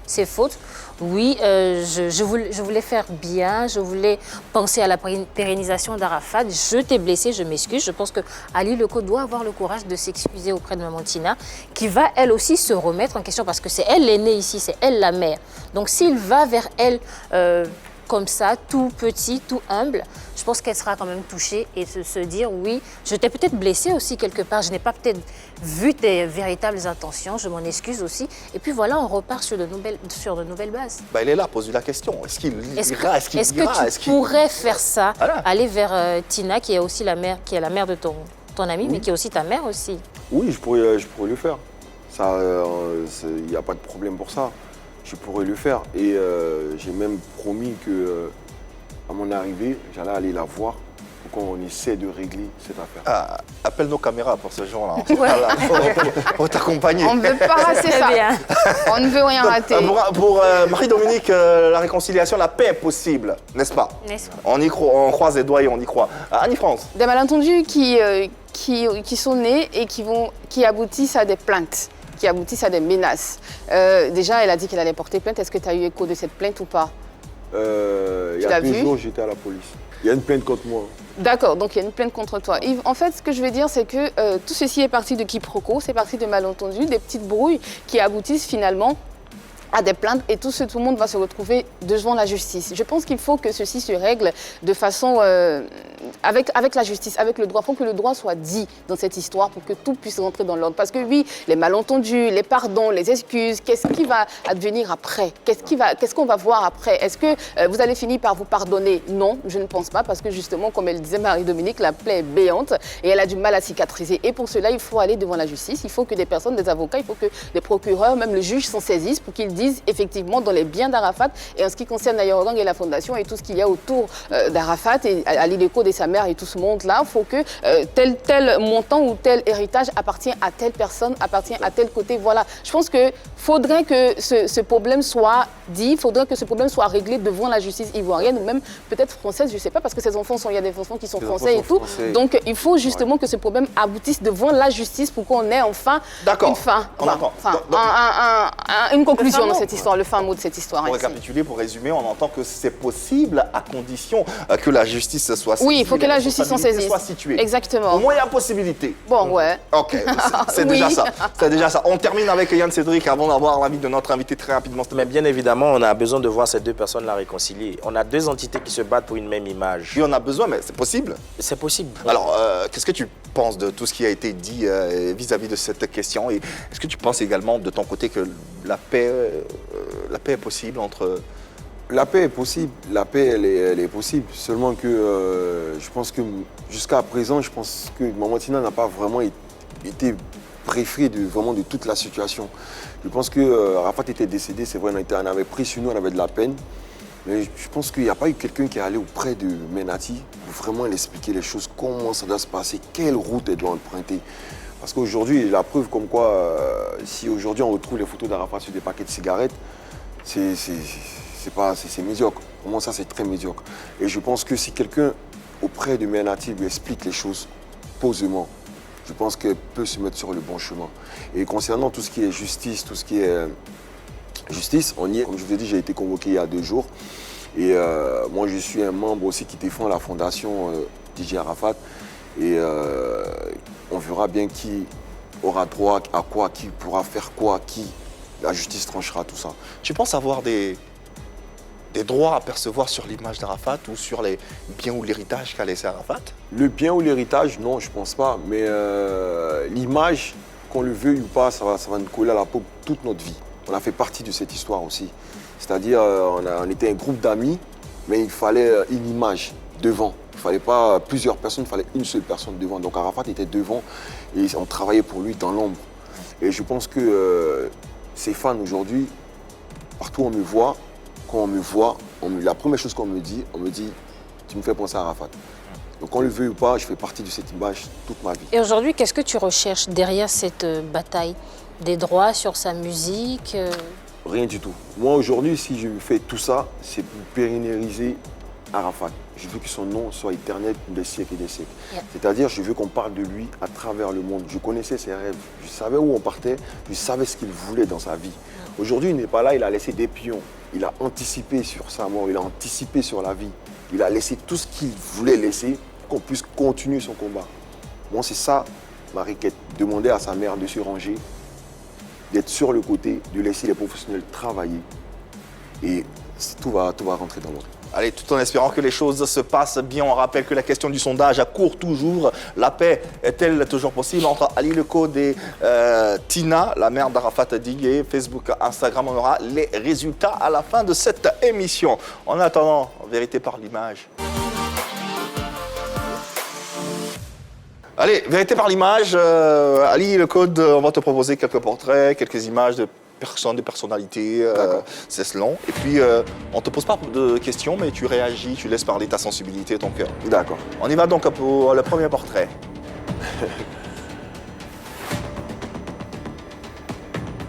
ses fautes. Oui, je voulais faire bien, je voulais penser à la pérennisation d'Arafat. Je t'ai blessé, je m'excuse. Je pense que Ali Le Code doit avoir le courage de s'excuser auprès de maman Tina, qui va elle aussi se remettre en question parce que c'est elle l'aînée ici, c'est elle la mère. Donc s'il va vers elle comme ça, tout petit, tout humble, je pense qu'elle sera quand même touchée et se dire oui, je t'ai peut-être blessé aussi quelque part, je n'ai pas peut-être vu tes véritables intentions, je m'en excuse aussi. Et puis voilà, on repart sur de nouvelles bases. Bah, il est là, pose-lui la question. Est-ce qu'il ira? Est-ce que tu pourrais faire ça, aller vers Tina, qui est aussi la mère, qui est la mère de ton ami, mais qui est aussi ta mère aussi? Oui, je pourrais le faire. Ça, il n'y a pas de problème pour ça. Je pourrais le faire. Et j'ai même promis que, à mon arrivée, j'allais aller la voir pour qu'on essaie de régler cette affaire. Ah, appelle nos caméras pour ce jour-là. Pour t'accompagner. On ne veut pas rater ça. On ne veut rien rater. Pour Marie-Dominique, la réconciliation, la paix est possible, n'est-ce pas? On y croit, on croise les doigts et on y croit. Annie-France. Des malentendus qui sont nés et qui aboutissent à des plaintes, qui aboutissent à des menaces. Déjà, elle a dit qu'elle allait porter plainte. Est-ce que tu as eu écho de cette plainte ou pas? Il y a 2 jours, j'étais à la police. Il y a une plainte contre moi. D'accord, donc il y a une plainte contre toi. Yves, en fait, ce que je veux dire, c'est que tout ceci est parti de quiproquos, c'est parti de malentendus, des petites brouilles qui aboutissent finalement à des plaintes et tout le monde va se retrouver devant la justice. Je pense qu'il faut que ceci se règle de façon avec la justice, avec le droit. Il faut que le droit soit dit dans cette histoire pour que tout puisse rentrer dans l'ordre. Parce que oui, les malentendus, les pardons, les excuses, qu'est-ce qui va advenir après? Qu'est-ce qu'on va voir après? Est-ce que vous allez finir par vous pardonner? Non, je ne pense pas parce que justement, comme elle disait Marie-Dominique, la plaie est béante et elle a du mal à cicatriser. Et pour cela, il faut aller devant la justice. Il faut que des personnes, des avocats, il faut que des procureurs, même le juge s'en saisissent pour qu'ils disent effectivement dans les biens d'Arafat et en ce qui concerne la Yorogang et la fondation et tout ce qu'il y a autour d'Arafat et Ali Le Code et sa mère et tout ce monde-là, il faut que tel montant ou tel héritage appartient à telle personne, appartient à tel côté. Voilà. Je pense qu'il faudrait que ce problème soit dit, il faudrait que ce problème soit réglé devant la justice ivoirienne ou même peut-être française, je ne sais pas, parce que ces enfants il y a des enfants qui sont français et tout. Donc il faut justement que ce problème aboutisse devant la justice pour qu'on ait enfin une conclusion dans cette histoire, le fin mot de cette histoire. Pour récapituler, pour résumer, on entend que c'est possible à condition que la justice soit située. Oui, il faut que la justice s'en saisisse. Soit située. Exactement. Au moins, il y a possibilité. Bon, ouais. Ok, c'est déjà ça. C'est déjà ça. On termine avec Yann Cédric avant d'avoir l'avis de notre invité très rapidement. Mais bien évidemment, on a besoin de voir ces 2 personnes-là réconciliées. On a 2 entités qui se battent pour une même image. Oui, on a besoin, mais c'est possible. C'est possible. Alors, qu'est-ce que tu penses de tout ce qui a été dit vis-à-vis de cette question? Et est-ce que tu penses également de ton côté que la paix est possible entre... La paix est possible, la paix elle est possible, seulement que je pense que jusqu'à présent, je pense que Maman Tina n'a pas vraiment été préféré de toute la situation. Je pense que Arafat était décédé, c'est vrai, on avait pris sur nous, on avait de la peine, mais je pense qu'il n'y a pas eu quelqu'un qui est allé auprès de Menati pour vraiment l'expliquer les choses, comment ça doit se passer, quelle route elle doit emprunter. Parce qu'aujourd'hui, la preuve comme quoi, si aujourd'hui on retrouve les photos d'Arafat sur des paquets de cigarettes, c'est médiocre. Pour moi, ça, c'est très médiocre. Et je pense que si quelqu'un, auprès de Menati, lui explique les choses posément, je pense qu'elle peut se mettre sur le bon chemin. Et concernant tout ce qui est justice, tout ce qui est justice, on y est. Comme je vous ai dit, j'ai été convoqué il y a 2 jours. Et moi, je suis un membre aussi qui défend la fondation DJ Arafat. Et on verra bien qui aura droit à quoi, qui pourra faire quoi, qui. La justice tranchera tout ça. Tu penses avoir des droits à percevoir sur l'image d'Arafat ou sur les biens ou l'héritage qu'a laissé Arafat? Le bien ou l'héritage, non, je ne pense pas. Mais l'image, qu'on le veuille ou pas, ça va nous coller à la peau toute notre vie. On a fait partie de cette histoire aussi. C'est-à-dire, on était un groupe d'amis, mais il fallait une image devant. Il ne fallait pas plusieurs personnes, il fallait une seule personne devant. Donc Arafat était devant et on travaillait pour lui dans l'ombre. Et je pense que ces fans aujourd'hui, partout où on me voit, quand on me voit, la première chose qu'on me dit, tu me fais penser à Arafat. Donc qu'on le veuille ou pas, je fais partie de cette image toute ma vie. Et aujourd'hui, qu'est-ce que tu recherches derrière cette bataille? Des droits sur sa musique? Rien du tout. Moi aujourd'hui, si je fais tout ça, c'est pour pérenniser Arafat. Je veux que son nom soit éternel pour des siècles et des siècles. Yeah. C'est-à-dire, je veux qu'on parle de lui à travers le monde. Je connaissais ses rêves, je savais où on partait, je savais ce qu'il voulait dans sa vie. Aujourd'hui, il n'est pas là, il a laissé des pions. Il a anticipé sur sa mort, il a anticipé sur la vie. Il a laissé tout ce qu'il voulait laisser pour qu'on puisse continuer son combat. Moi, c'est ça ma requête. Demander à sa mère de se ranger, d'être sur le côté, de laisser les professionnels travailler. Et tout va rentrer dans l'ordre. Allez, tout en espérant que les choses se passent bien, on rappelle que la question du sondage court toujours. La paix est-elle toujours possible entre Ali Le Code et Tina, la mère d'Arafat Dieye? Facebook, Instagram, on aura les résultats à la fin de cette émission. En attendant, vérité par l'image. Allez, vérité par l'image. Ali Le Code, on va te proposer quelques portraits, quelques images de personnes, des personnalités, c'est long. Et puis, on ne te pose pas de questions, mais tu réagis, tu laisses parler ta sensibilité et ton cœur. D'accord. On y va donc pour le premier portrait.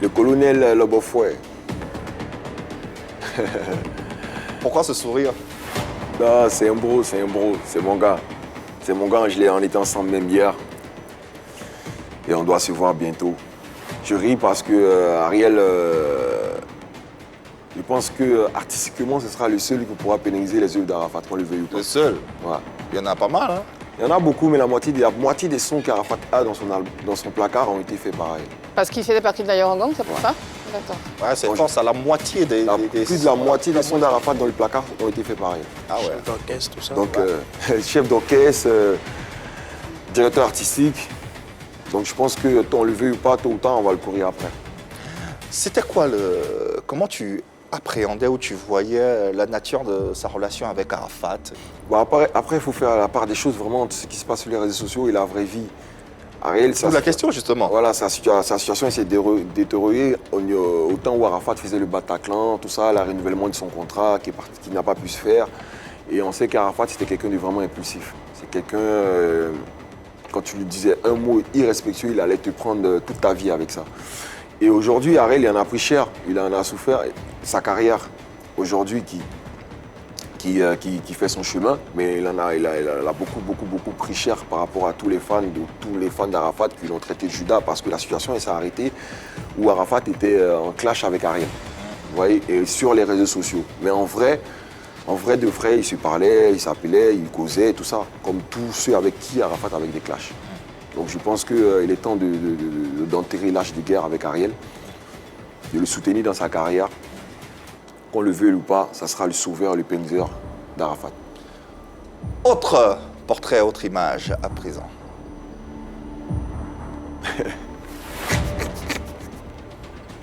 Le colonel Lobofoué. Pourquoi ce sourire? Non, c'est un bro, c'est mon gars. C'est mon gars, on était ensemble même hier. Et on doit se voir bientôt. Je ris parce que Ariel, je pense que artistiquement, ce sera le seul qui pourra pénaliser les œuvres d'Arafat, qu'on le veuille ou pas. Le seul? Ouais. Il y en a pas mal, hein? Il y en a beaucoup, mais la moitié des sons qu'Arafat a dans son placard ont été faits par elle. Parce qu'il fait partie de la Yorangang, c'est pour ça? D'accord. Ouais, c'est pense à la moitié des plus de la moitié des sons d'Arafat dans le placard ont été faits par elle. Ah ouais. Chef d'orchestre, tout ça. Donc, chef d'orchestre, directeur artistique. Donc je pense que on le veut ou pas, tôt ou tard, on va le courir après. C'était quoi comment tu appréhendais ou tu voyais la nature de sa relation avec Arafat? Bon, après, il faut faire la part des choses vraiment de ce qui se passe sur les réseaux sociaux et la vraie vie. Ariel, c'est la question justement. Voilà, sa situation s'est détériorée au temps où Arafat faisait le Bataclan, tout ça, le renouvellement de son contrat qui n'a pas pu se faire. Et on sait qu'Arafat, c'était quelqu'un de vraiment impulsif. C'est quelqu'un... Quand tu lui disais un mot irrespectueux, il allait te prendre toute ta vie avec ça. Et aujourd'hui, Ariel, il en a pris cher, il en a souffert. Sa carrière, aujourd'hui, qui fait son chemin, mais il a beaucoup pris cher par rapport à tous les fans d'Arafat qui l'ont traité de Judas parce que la situation s'est arrêtée où Arafat était en clash avec Ariel. Vous voyez, et sur les réseaux sociaux. Mais en vrai de vrai, ils se parlaient, ils s'appelaient, ils causaient, tout ça, comme tous ceux avec qui Arafat avait des clashs. Donc je pense qu'il est temps d'enterrer l'âge de guerre avec Ariel, de le soutenir dans sa carrière. Qu'on le veuille ou pas, ça sera le sauveur, le Panzer d'Arafat. Autre portrait, autre image à présent.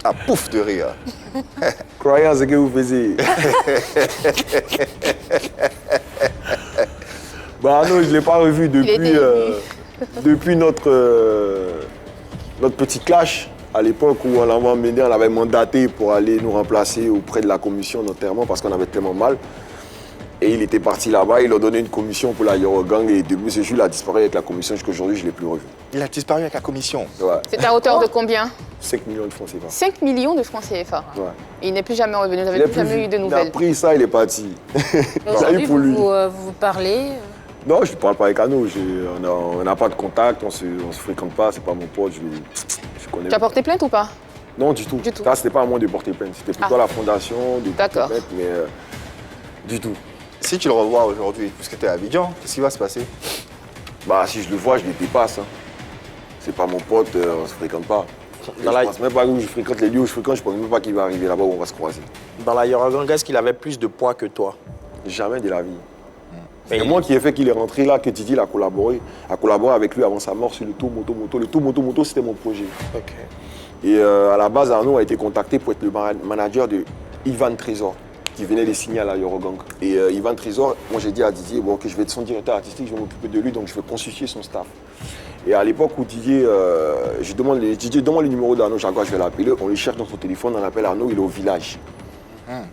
Ah, pouf de rire. Croyez à ce que vous faisiez. Bah non, je ne l'ai pas revu depuis notre petit clash. À l'époque où on l'avait emmené, on l'avait mandaté pour aller nous remplacer auprès de la commission notamment parce qu'on avait tellement mal. Et il était parti là-bas, il a donné une commission pour la Eurogang et depuis ce jour, il a disparu avec la commission jusqu'à aujourd'hui, je ne l'ai plus revu. Il a disparu avec la commission. Ouais. C'est à hauteur de combien? 5 millions de francs CFA. 5 millions de francs CFA. Ouais. Et il n'est plus jamais revenu, vous Il n'avez est plus jamais eu de Il nouvelles. a pris ça, il est parti. Ça y est pour lui. Vous parlez Non, je ne parle pas avec Arnaud. On n'a pas de contact, on ne se fréquente pas, c'est pas mon pote. Je connais. Tu as porté plainte ou pas? Non, du tout. Du tout. Ça, c'était pas à moi de porter plainte. C'était plutôt à la fondation de porter plainte, mais du tout. Si tu le revois aujourd'hui, puisque tu es à Abidjan, qu'est-ce qui va se passer? Bah, si je le vois, je le dépasse. Hein. C'est pas mon pote, on ne se fréquente pas. Je pense même pas où je fréquente les lieux où je fréquente, je pense même pas qu'il va arriver là-bas où on va se croiser. Dans la Eurogang, est-ce qu'il avait plus de poids que toi? Jamais de la vie. C'est moi qui ai fait qu'il est rentré là, que Didi a collaboré avec lui avant sa mort sur le Tour Moto. Le Tour Moto, c'était mon projet. Ok. Et à la base, Arnaud a été contacté pour être le manager de Ivan Trésor, qui venait de signer à la Eurogang. Et Ivan Trésor, moi j'ai dit à Didier, bon, que je vais être son directeur artistique, je vais m'occuper de lui, donc je vais constituer son staff. Et à l'époque où Didier, Didier demande le numéro d'Arnaud Jaguar, je vais l'appeler, on le cherche dans son téléphone, on appelle Arnaud, il est au village.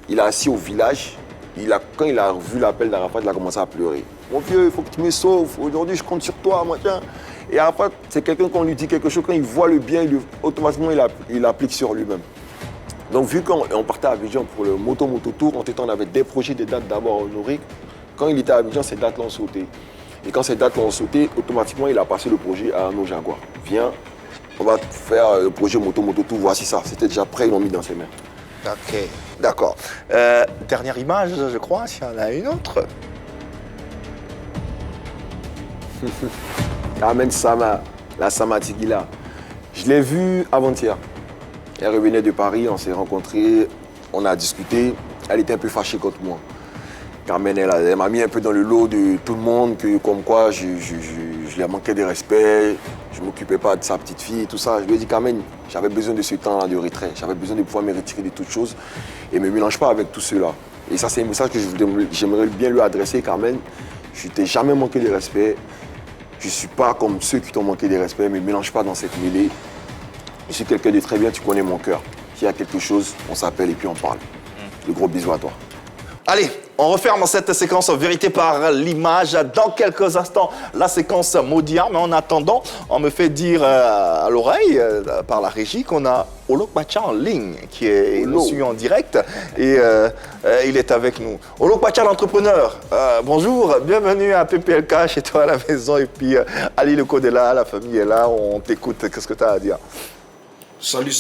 Il est assis au village, quand il a vu l'appel d'Arafat, il a commencé à pleurer. Mon vieux, il faut que tu me sauves, aujourd'hui je compte sur toi, machin. Et Arafat, c'est quelqu'un qu'on lui dit quelque chose, quand il voit le bien, automatiquement il applique sur lui-même. Donc vu qu'on partait à Abidjan pour le Moto Tour, en tout temps on avait des projets, des dates d'abord honoriques. Quand il était à Abidjan, ces dates-là ont sauté. Et quand ces dates ont sauté, automatiquement il a passé le projet à Arnaud Jaguar. Viens, on va faire le projet Moto Tour, voici ça. C'était déjà prêt, ils l'ont mis dans ses mains. Ok, d'accord. Dernière image, je crois, s'il y en a une autre. Amen Sama, la Sama Tigila. Je l'ai vue avant-hier. Elle revenait de Paris, on s'est rencontrés, on a discuté. Elle était un peu fâchée contre moi. Carmen, elle m'a mis un peu dans le lot de tout le monde, que comme quoi je lui manquais de respect, je ne m'occupais pas de sa petite fille, tout ça. Je lui ai dit, Carmen, j'avais besoin de ce temps-là de retrait. J'avais besoin de pouvoir me retirer de toutes choses et ne me mélange pas avec tout cela. Et ça, c'est un message que j'aimerais bien lui adresser, Carmen. Je ne t'ai jamais manqué de respect. Je ne suis pas comme ceux qui t'ont manqué de respect, mais ne me mélange pas dans cette mêlée. Je suis quelqu'un de très bien, tu connais mon cœur. S'il y a quelque chose, on s'appelle et puis on parle. Le gros bisou à toi. Allez, on referme cette séquence Vérité par l'image. Dans quelques instants, la séquence Modia. Mais en attendant, on me fait dire à l'oreille, par la régie, qu'on a Olok Bacha en ligne, qui est nous suit en direct. Et il est avec nous. Olok Bacha, l'entrepreneur. Bonjour, bienvenue à PPLK, chez toi à la maison. Et puis Ali Le Code est là, la famille est là. On t'écoute. Qu'est-ce que tu as à dire? Salut,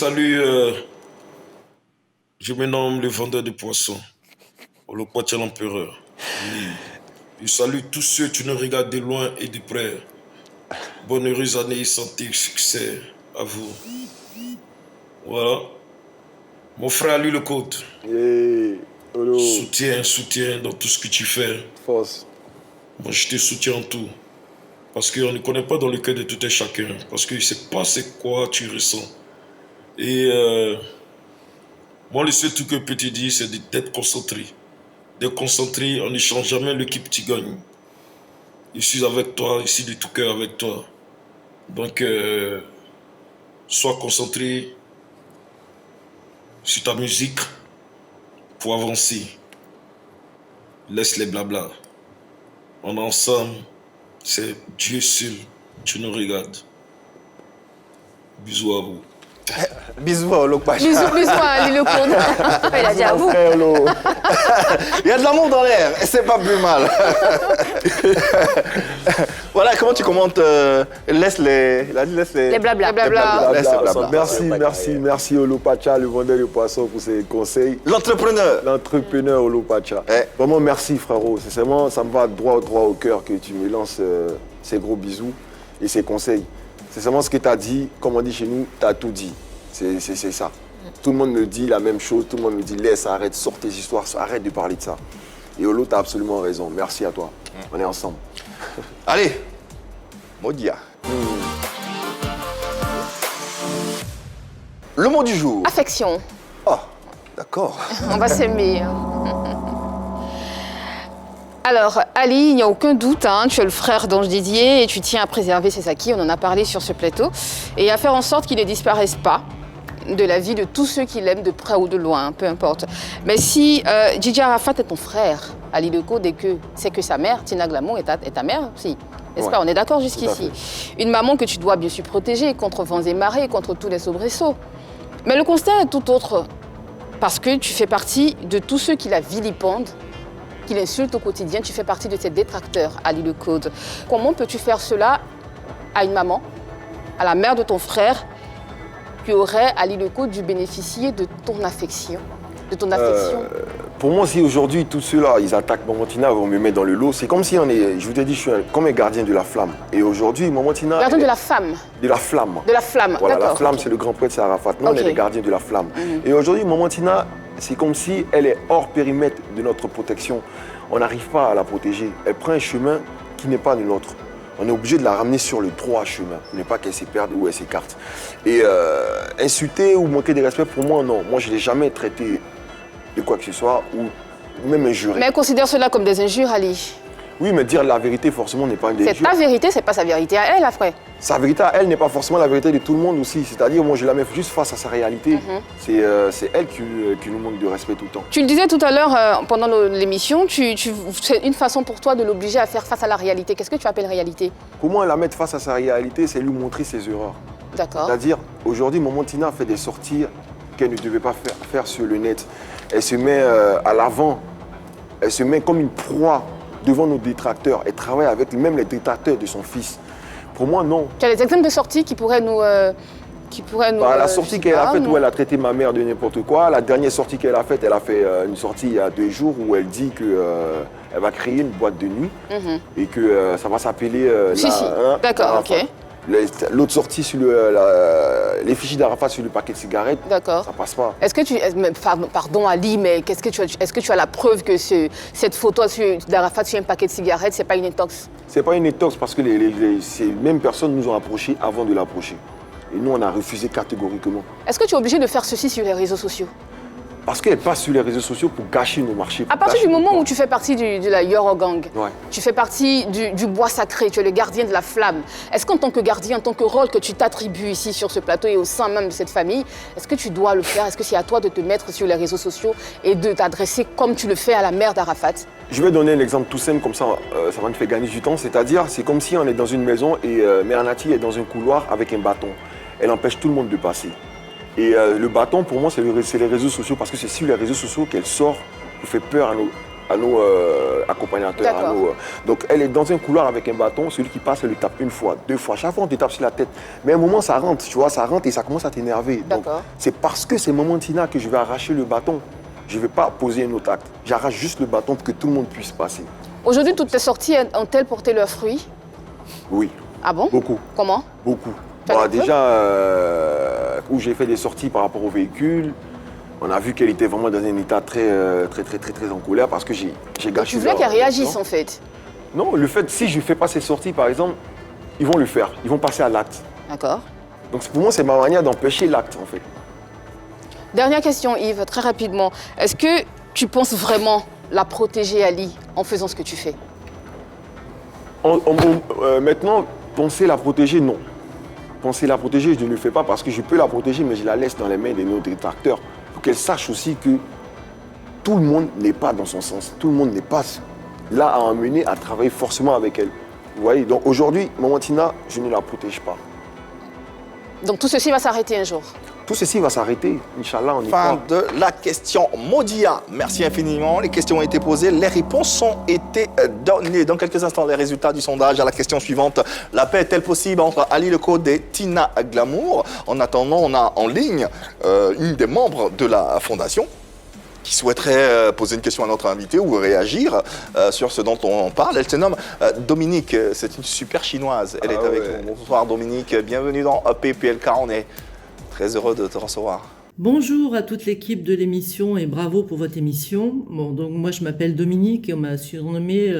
je me nomme le vendeur de poissons, Olok Bacha l'empereur. Je salue tous ceux qui nous regardent de loin et de près. Bonne heureuse année, santé, succès à vous. Voilà. Mon frère, lui, le code. Hey, Soutien dans tout ce que tu fais. Force. Moi, je te soutiens en tout. Parce qu'on ne connaît pas dans le cœur de tout un chacun. Parce que je ne sais pas c'est quoi tu ressens. Et moi, le seul truc que je peux te dire, c'est d'être concentré. D'être concentré, on ne change jamais l'équipe qui gagne. Je suis avec toi, je suis de tout cœur avec toi. Donc, sois concentré sur ta musique pour avancer. Laisse les blabla. On est ensemble, c'est Dieu seul qui nous regarde. Bisous à vous. Bisous à Olok Bacha. Bisous à Ali Le Code. Il a dit à vous. Il y a de l'amour dans l'air et c'est pas plus mal. Voilà, comment tu commentes laisse les blabla. Merci Olok Bacha, le vendeur de poissons, pour ses conseils. L'entrepreneur Olok Bacha. Vraiment merci frérot. Sincèrement, ça me va droit au cœur que tu me lances ces gros bisous et ces conseils. C'est seulement ce que tu as dit, comme on dit chez nous, tu as tout dit. C'est ça. Tout le monde me dit la même chose, tout le monde me dit laisse, arrête, sors tes histoires, arrête de parler de ça. Et Olo, tu as absolument raison. Merci à toi. On est ensemble. Allez, Modia. Le mot du jour. Affection. Oh, d'accord. On va s'aimer. Alors, Ali, il n'y a aucun doute, hein, tu es le frère d'Ange Didier et tu tiens à préserver ses acquis, on en a parlé sur ce plateau, et à faire en sorte qu'ils ne disparaissent pas de la vie de tous ceux qui l'aiment de près ou de loin, peu importe. Mais si Didier Arafat est ton frère, Ali Le Code, et que c'est que sa mère, Tina Glamour, est ta mère aussi, n'est-ce pas? On est d'accord jusqu'ici. Une maman que tu dois bien sûr protéger contre vents et marées, contre tous les soubresauts. Mais le constat est tout autre, parce que tu fais partie de tous ceux qui la vilipendent, qui l'insulte au quotidien, tu fais partie de ces détracteurs, Ali Le Code. Comment peux-tu faire cela à une maman, à la mère de ton frère, qui aurait, Ali Le Code, dû bénéficier de ton affection, Pour moi, si aujourd'hui, tous ceux-là, ils attaquent Mamantina, vont me mettre dans le lot, c'est comme si on est, je vous ai dit, je suis comme un gardien de la flamme. Et aujourd'hui, Mamantina... Gardien de la femme. De la flamme. De la flamme, voilà, d'accord. La flamme, c'est le grand poète, c'est Arafat. Nous, on est les gardiens de la flamme. Et aujourd'hui, Mamantina, c'est comme si elle est hors périmètre de notre protection. On n'arrive pas à la protéger. Elle prend un chemin qui n'est pas le nôtre. On est obligé de la ramener sur le droit chemin. Il n'est pas qu'elle se perde ou elle s'écarte. Et insulter ou manquer de respect, pour moi, non. Moi, je ne l'ai jamais traité de quoi que ce soit ou même injuré. Mais elle considère cela comme des injures, Ali. Oui, mais dire la vérité, forcément, n'est pas une injure. C'est ta vérité, c'est pas sa vérité à elle, après. Sa vérité à elle n'est pas forcément la vérité de tout le monde aussi. C'est-à-dire, moi, je la mets juste face à sa réalité. C'est elle qui nous manque de respect tout le temps. Tu le disais tout à l'heure, pendant l'émission, c'est une façon pour toi de l'obliger à faire face à la réalité. Qu'est-ce que tu appelles réalité? Comment la mettre face à sa réalité, c'est lui montrer ses erreurs. D'accord. C'est-à-dire, aujourd'hui, Mamantina fait des sorties qu'elle ne devait pas faire sur le net. Elle se met à l'avant. Elle se met comme une proie devant nos détracteurs. Elle travaille avec même les détracteurs de son fils. Pour moi, non. Tu as des exemples de sorties qui pourraient nous... la sortie qu'elle a faite où elle a traité ma mère de n'importe quoi. La dernière sortie qu'elle a faite, elle a fait une sortie il y a 2 jours où elle dit qu'elle va créer une boîte de nuit et que ça va s'appeler... D'accord, ok. L'autre sortie sur l'effigie d'Arafat sur le paquet de cigarettes, ça passe pas. Est-ce que tu... Pardon Ali, mais est-ce que tu as la preuve que cette photo d'Arafat sur un paquet de cigarettes, c'est pas une intox? C'est pas une intox parce que ces mêmes personnes nous ont approchés avant de l'approcher. Et nous, on a refusé catégoriquement. Est-ce que tu es obligé de faire ceci sur les réseaux sociaux? Parce qu'elle passe sur les réseaux sociaux pour gâcher nos marchés. À partir du moment où tu fais partie de la Yorogang, ouais. Tu fais partie du bois sacré, tu es le gardien de la flamme. Est-ce qu'en tant que gardien, en tant que rôle que tu t'attribues ici sur ce plateau et au sein même de cette famille, est-ce que tu dois le faire? Est-ce que c'est à toi de te mettre sur les réseaux sociaux et de t'adresser comme tu le fais à la mère d'Arafat? Je vais donner un exemple tout simple, comme ça, ça va nous faire gagner du temps. C'est-à-dire, c'est comme si on est dans une maison et Mère Nati est dans un couloir avec un bâton. Elle empêche tout le monde de passer. Et le bâton, pour moi, c'est les réseaux sociaux, parce que c'est sur les réseaux sociaux qu'elle sort pour faire peur à nos accompagnateurs. Donc, elle est dans un couloir avec un bâton, celui qui passe, elle le tape 1 fois, 2 fois. Chaque fois, on te tape sur la tête. Mais à un moment, ça rentre, tu vois, ça rentre et ça commence à t'énerver. Donc, c'est parce que c'est Mamantina que je vais arracher le bâton. Je ne vais pas poser un autre acte. J'arrache juste le bâton pour que tout le monde puisse passer. Aujourd'hui, toutes tes sorties ont-elles porté leurs fruits? Oui. Ah bon? Beaucoup. Comment? Beaucoup. Déjà, où j'ai fait des sorties par rapport au véhicule, on a vu qu'elle était vraiment dans un état très en colère parce que j'ai gâché. Tu voulais qu'elle réagisse en fait? Non, le fait, si je ne fais pas ces sorties, par exemple, ils vont le faire, ils vont passer à l'acte. D'accord. Donc pour moi, c'est ma manière d'empêcher l'acte en fait. Dernière question Yves, très rapidement. Est-ce que tu penses vraiment la protéger Ali en faisant ce que tu fais? Maintenant, penser la protéger, non. Penser la protéger, je ne le fais pas parce que je peux la protéger, mais je la laisse dans les mains de nos détracteurs. Pour qu'elle sache aussi que tout le monde n'est pas dans son sens. Tout le monde n'est pas là à emmener, à travailler forcément avec elle. Vous voyez, donc aujourd'hui, Mamantina, je ne la protège pas. Donc tout ceci va s'arrêter un jour? Tout ceci va s'arrêter, Inch'Allah, on y Fin de la question Modia. Merci infiniment. Les questions ont été posées, les réponses ont été données. Dans quelques instants, les résultats du sondage à la question suivante. La paix est-elle possible entre Ali Le Code et Tina Glamour? En attendant, on a en ligne une des membres de la fondation qui souhaiterait poser une question à notre invité ou réagir sur ce dont on parle. Elle se nomme Dominique, c'est une super chinoise. Elle est avec nous. Bonsoir Dominique, bienvenue dans PPLK. On est très heureux de te recevoir. Bonjour à toute l'équipe de l'émission et bravo pour votre émission. Bon, donc moi je m'appelle Dominique et on m'a surnommée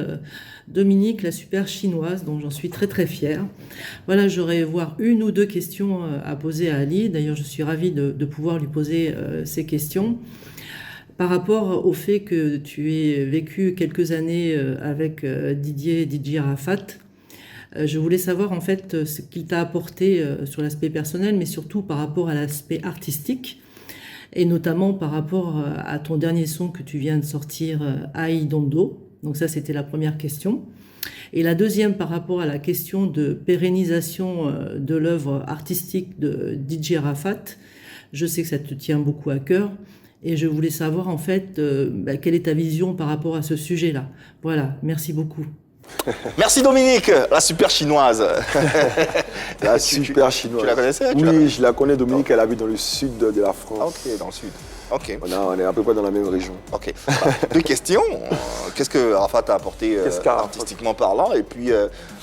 Dominique la super chinoise, donc j'en suis très très fière. Voilà, j'aurais voir une ou deux questions à poser à Ali. D'ailleurs, je suis ravie de pouvoir lui poser ces questions. Par rapport au fait que tu aies vécu quelques années avec DJ Arafat, je voulais savoir en fait ce qu'il t'a apporté sur l'aspect personnel, mais surtout par rapport à l'aspect artistique. Et notamment par rapport à ton dernier son que tu viens de sortir, Aïe Dondo. Donc ça, c'était la première question. Et la deuxième, par rapport à la question de pérennisation de l'œuvre artistique de DJ Arafat, je sais que ça te tient beaucoup à cœur. Et je voulais savoir, en fait, quelle est ta vision par rapport à ce sujet-là. Voilà, merci beaucoup. Merci Dominique, la super chinoise. La super chinoise. Tu la connaissais? Oui, je la connais, Dominique, elle habite dans le sud de la France. Ok, dans le sud. Ok. On est à peu près dans la même région. Ok. Deux questions. Qu'est-ce que Arafat a apporté artistiquement parlant, et puis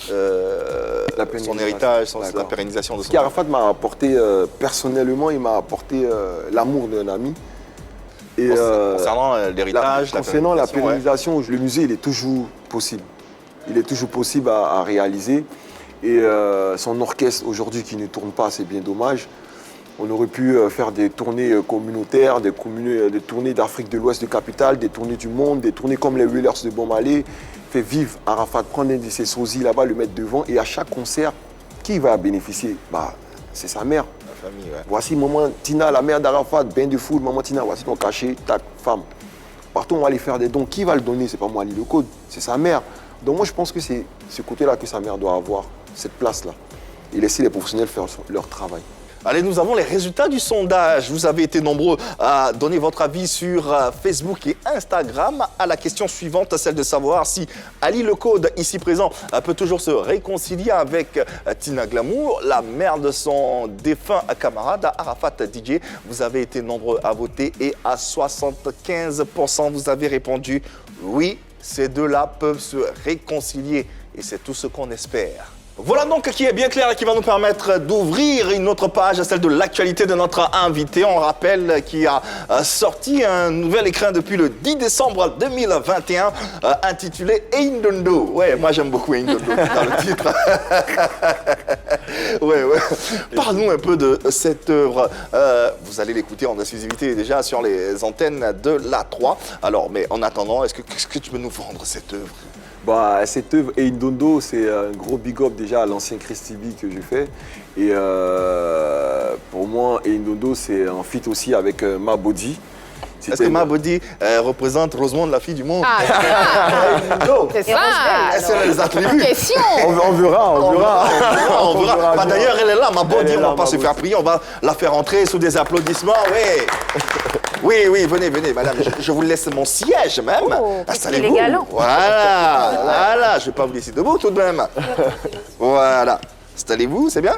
son héritage, la pérennisation de son... Ce qu'Arafat m'a apporté personnellement, il m'a apporté l'amour d'un ami. Et, concernant l'héritage, concernant la pérennisation, le musée, il est toujours possible. Il est toujours possible à réaliser. Et son orchestre, aujourd'hui, qui ne tourne pas, c'est bien dommage. On aurait pu faire des tournées communautaires, des tournées d'Afrique de l'Ouest, de capitale, des tournées du monde, des tournées comme les Wheelers de Bomalé. Faire vivre Arafat, prendre un de ses sosies là-bas, le mettre devant. Et à chaque concert, qui va bénéficier? C'est sa mère. La famille, ouais. Voici maman Tina, la mère d'Arafat, bain de foule, maman Tina, voici ton cachet, ta femme. Partout, on va aller faire des dons. Qui va le donner? C'est pas moi, Ali Le Code, c'est sa mère. Donc moi, je pense que c'est ce côté-là que sa mère doit avoir, cette place-là. Et laisser les professionnels faire leur travail. Allez, nous avons les résultats du sondage. Vous avez été nombreux à donner votre avis sur Facebook et Instagram à la question suivante, celle de savoir si Ali Le Code, ici présent, peut toujours se réconcilier avec Tina Glamour, la mère de son défunt camarade Arafat DJ. Vous avez été nombreux à voter et à 75%, vous avez répondu oui, ces deux-là peuvent se réconcilier et c'est tout ce qu'on espère. Voilà donc qui est bien clair et qui va nous permettre d'ouvrir une autre page, celle de l'actualité de notre invité. On rappelle qu'il a sorti un nouvel écrin depuis le 10 décembre 2021 intitulé Indondo. Ouais, moi j'aime beaucoup Indondo dans le titre. Ouais. Parle-nous un peu de cette œuvre. Vous allez l'écouter en exclusivité déjà sur les antennes de la 3. Alors, mais en attendant, qu'est-ce que tu peux nous vendre cette œuvre? Cette œuvre Indondo, c'est un gros big up déjà à l'ancien Christy B que je fais. Et pour moi, Indondo, c'est un feat aussi avec Ma Body. Est-ce que Ma Body représente Rosemonde, la fille du monde? C'est ça. Est-ce qu'elle a les attributs? Question. On verra. D'ailleurs, elle est là, Ma Body. On ne va pas se faire prier, on va la faire entrer sous des applaudissements. Oui, venez, madame. Je vous laisse mon siège même. Installez-vous. Voilà. Je ne vais pas vous laisser debout tout de même. Voilà. Installez-vous, c'est bien?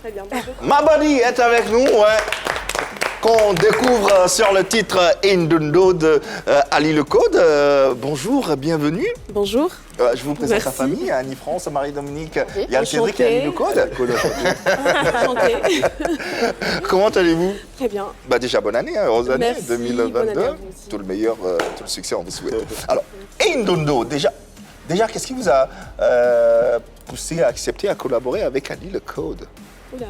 Très bien. Ma Body est avec nous, ouais. Qu'on découvre sur le titre Indondo de Ali Le Code. Bonjour, bienvenue. Bonjour. Je vous présente sa famille, Annie-France, Marie-Dominique, Yann Cédric et Ali Le Code. Enchanté. Comment allez-vous? Très bien. Déjà, bonne année, heureuse année 2022. Bonne année à vous aussi. Tout le meilleur, tout le succès, on vous souhaite. Alors, Indondo, déjà qu'est-ce qui vous a poussé à accepter à collaborer avec Ali Le Code? Oula.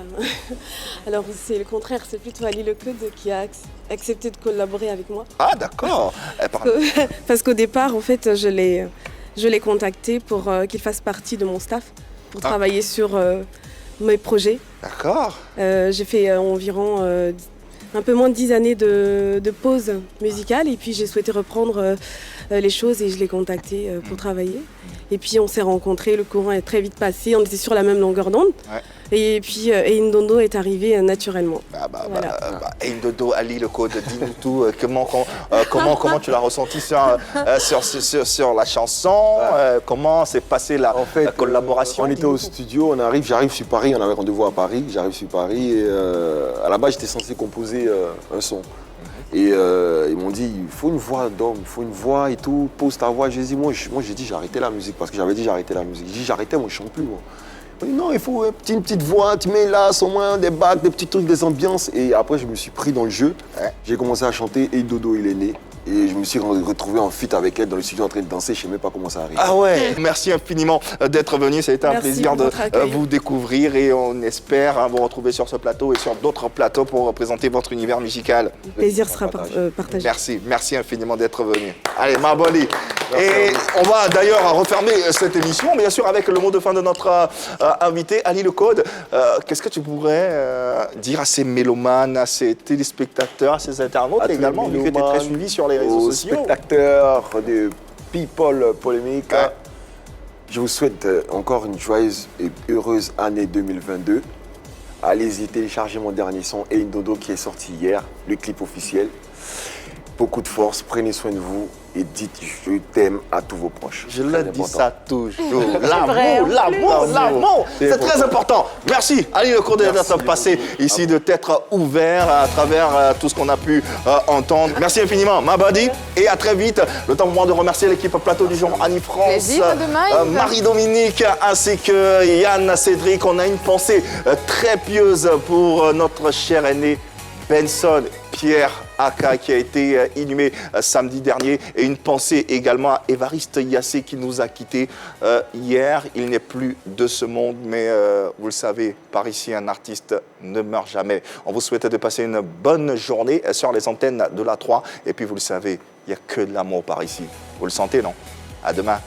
Alors c'est le contraire, c'est plutôt Ali Le Code qui a accepté de collaborer avec moi. Ah d'accord. Parce qu'au départ, en fait, je l'ai contacté pour qu'il fasse partie de mon staff, pour travailler sur mes projets. D'accord. J'ai fait environ un peu moins de 10 années de pause musicale et puis j'ai souhaité reprendre les choses et je l'ai contacté pour travailler. Et puis on s'est rencontrés, le courant est très vite passé, on était sur la même longueur d'onde. Ouais. Et puis Indondo est arrivé naturellement. Voilà. Indondo, Ali Le Code, dis-nous tout. Comment tu l'as ressenti sur la chanson? Comment s'est passée la collaboration? On était au studio, j'arrive sur Paris, on avait rendez-vous à Paris, j'arrive sur Paris et à la base j'étais censé composer un son. Et ils m'ont dit, il faut une voix d'homme, il faut une voix et tout, pose ta voix. J'ai dit, moi j'ai dit j'ai arrêté la musique parce que j'avais dit j'ai arrêté la musique. J'ai dit j'arrêtais, moi je chante plus. Moi Non, il faut une petite voix, tu mets là, au moins des bacs, des petits trucs, des ambiances. Et après, je me suis pris dans le jeu. J'ai commencé à chanter et Dodo, il est né. Et je me suis retrouvé en feat avec elle dans le studio en train de danser. Je ne sais même pas comment ça arrive. Ah ouais, merci infiniment d'être venu. Ça a été un plaisir de vous découvrir et on espère vous retrouver sur ce plateau et sur d'autres plateaux pour représenter votre univers musical. Le plaisir sera partagé. Merci infiniment d'être venu. Allez, ma Bolly. Et on va d'ailleurs refermer cette émission, bien sûr, avec le mot de fin de notre invité, Ali Le Code. Qu'est-ce que tu pourrais dire à ces mélomanes, à ces téléspectateurs, à ces internautes également, vu que tu es très suivi sur les réseaux sociaux. Aux spectateurs de People Polémique, je vous souhaite encore une joyeuse et heureuse année 2022. Allez-y, téléchargez mon dernier son et Dodo qui est sorti hier, le clip officiel. Beaucoup de force, prenez soin de vous et dites je t'aime à tous vos proches. Je le dis ça toujours. L'amour. C'est très important. Merci Ali Le Code d'être passé ici, de t'être ouvert à travers tout ce qu'on a pu entendre. Merci infiniment, ma buddy. Et à très vite. Le temps pour moi de remercier l'équipe Plateau du jour, Annie France, Marie-Dominique, ainsi que Yann, Cédric. On a une pensée très pieuse pour notre cher aîné Benson Pierre Aka qui a été inhumé samedi dernier, et une pensée également à Évariste Yassé qui nous a quittés hier. Il n'est plus de ce monde, mais vous le savez, par ici, un artiste ne meurt jamais. On vous souhaite de passer une bonne journée sur les antennes de la 3, et puis vous le savez, il n'y a que de l'amour par ici. Vous le sentez, non? À demain.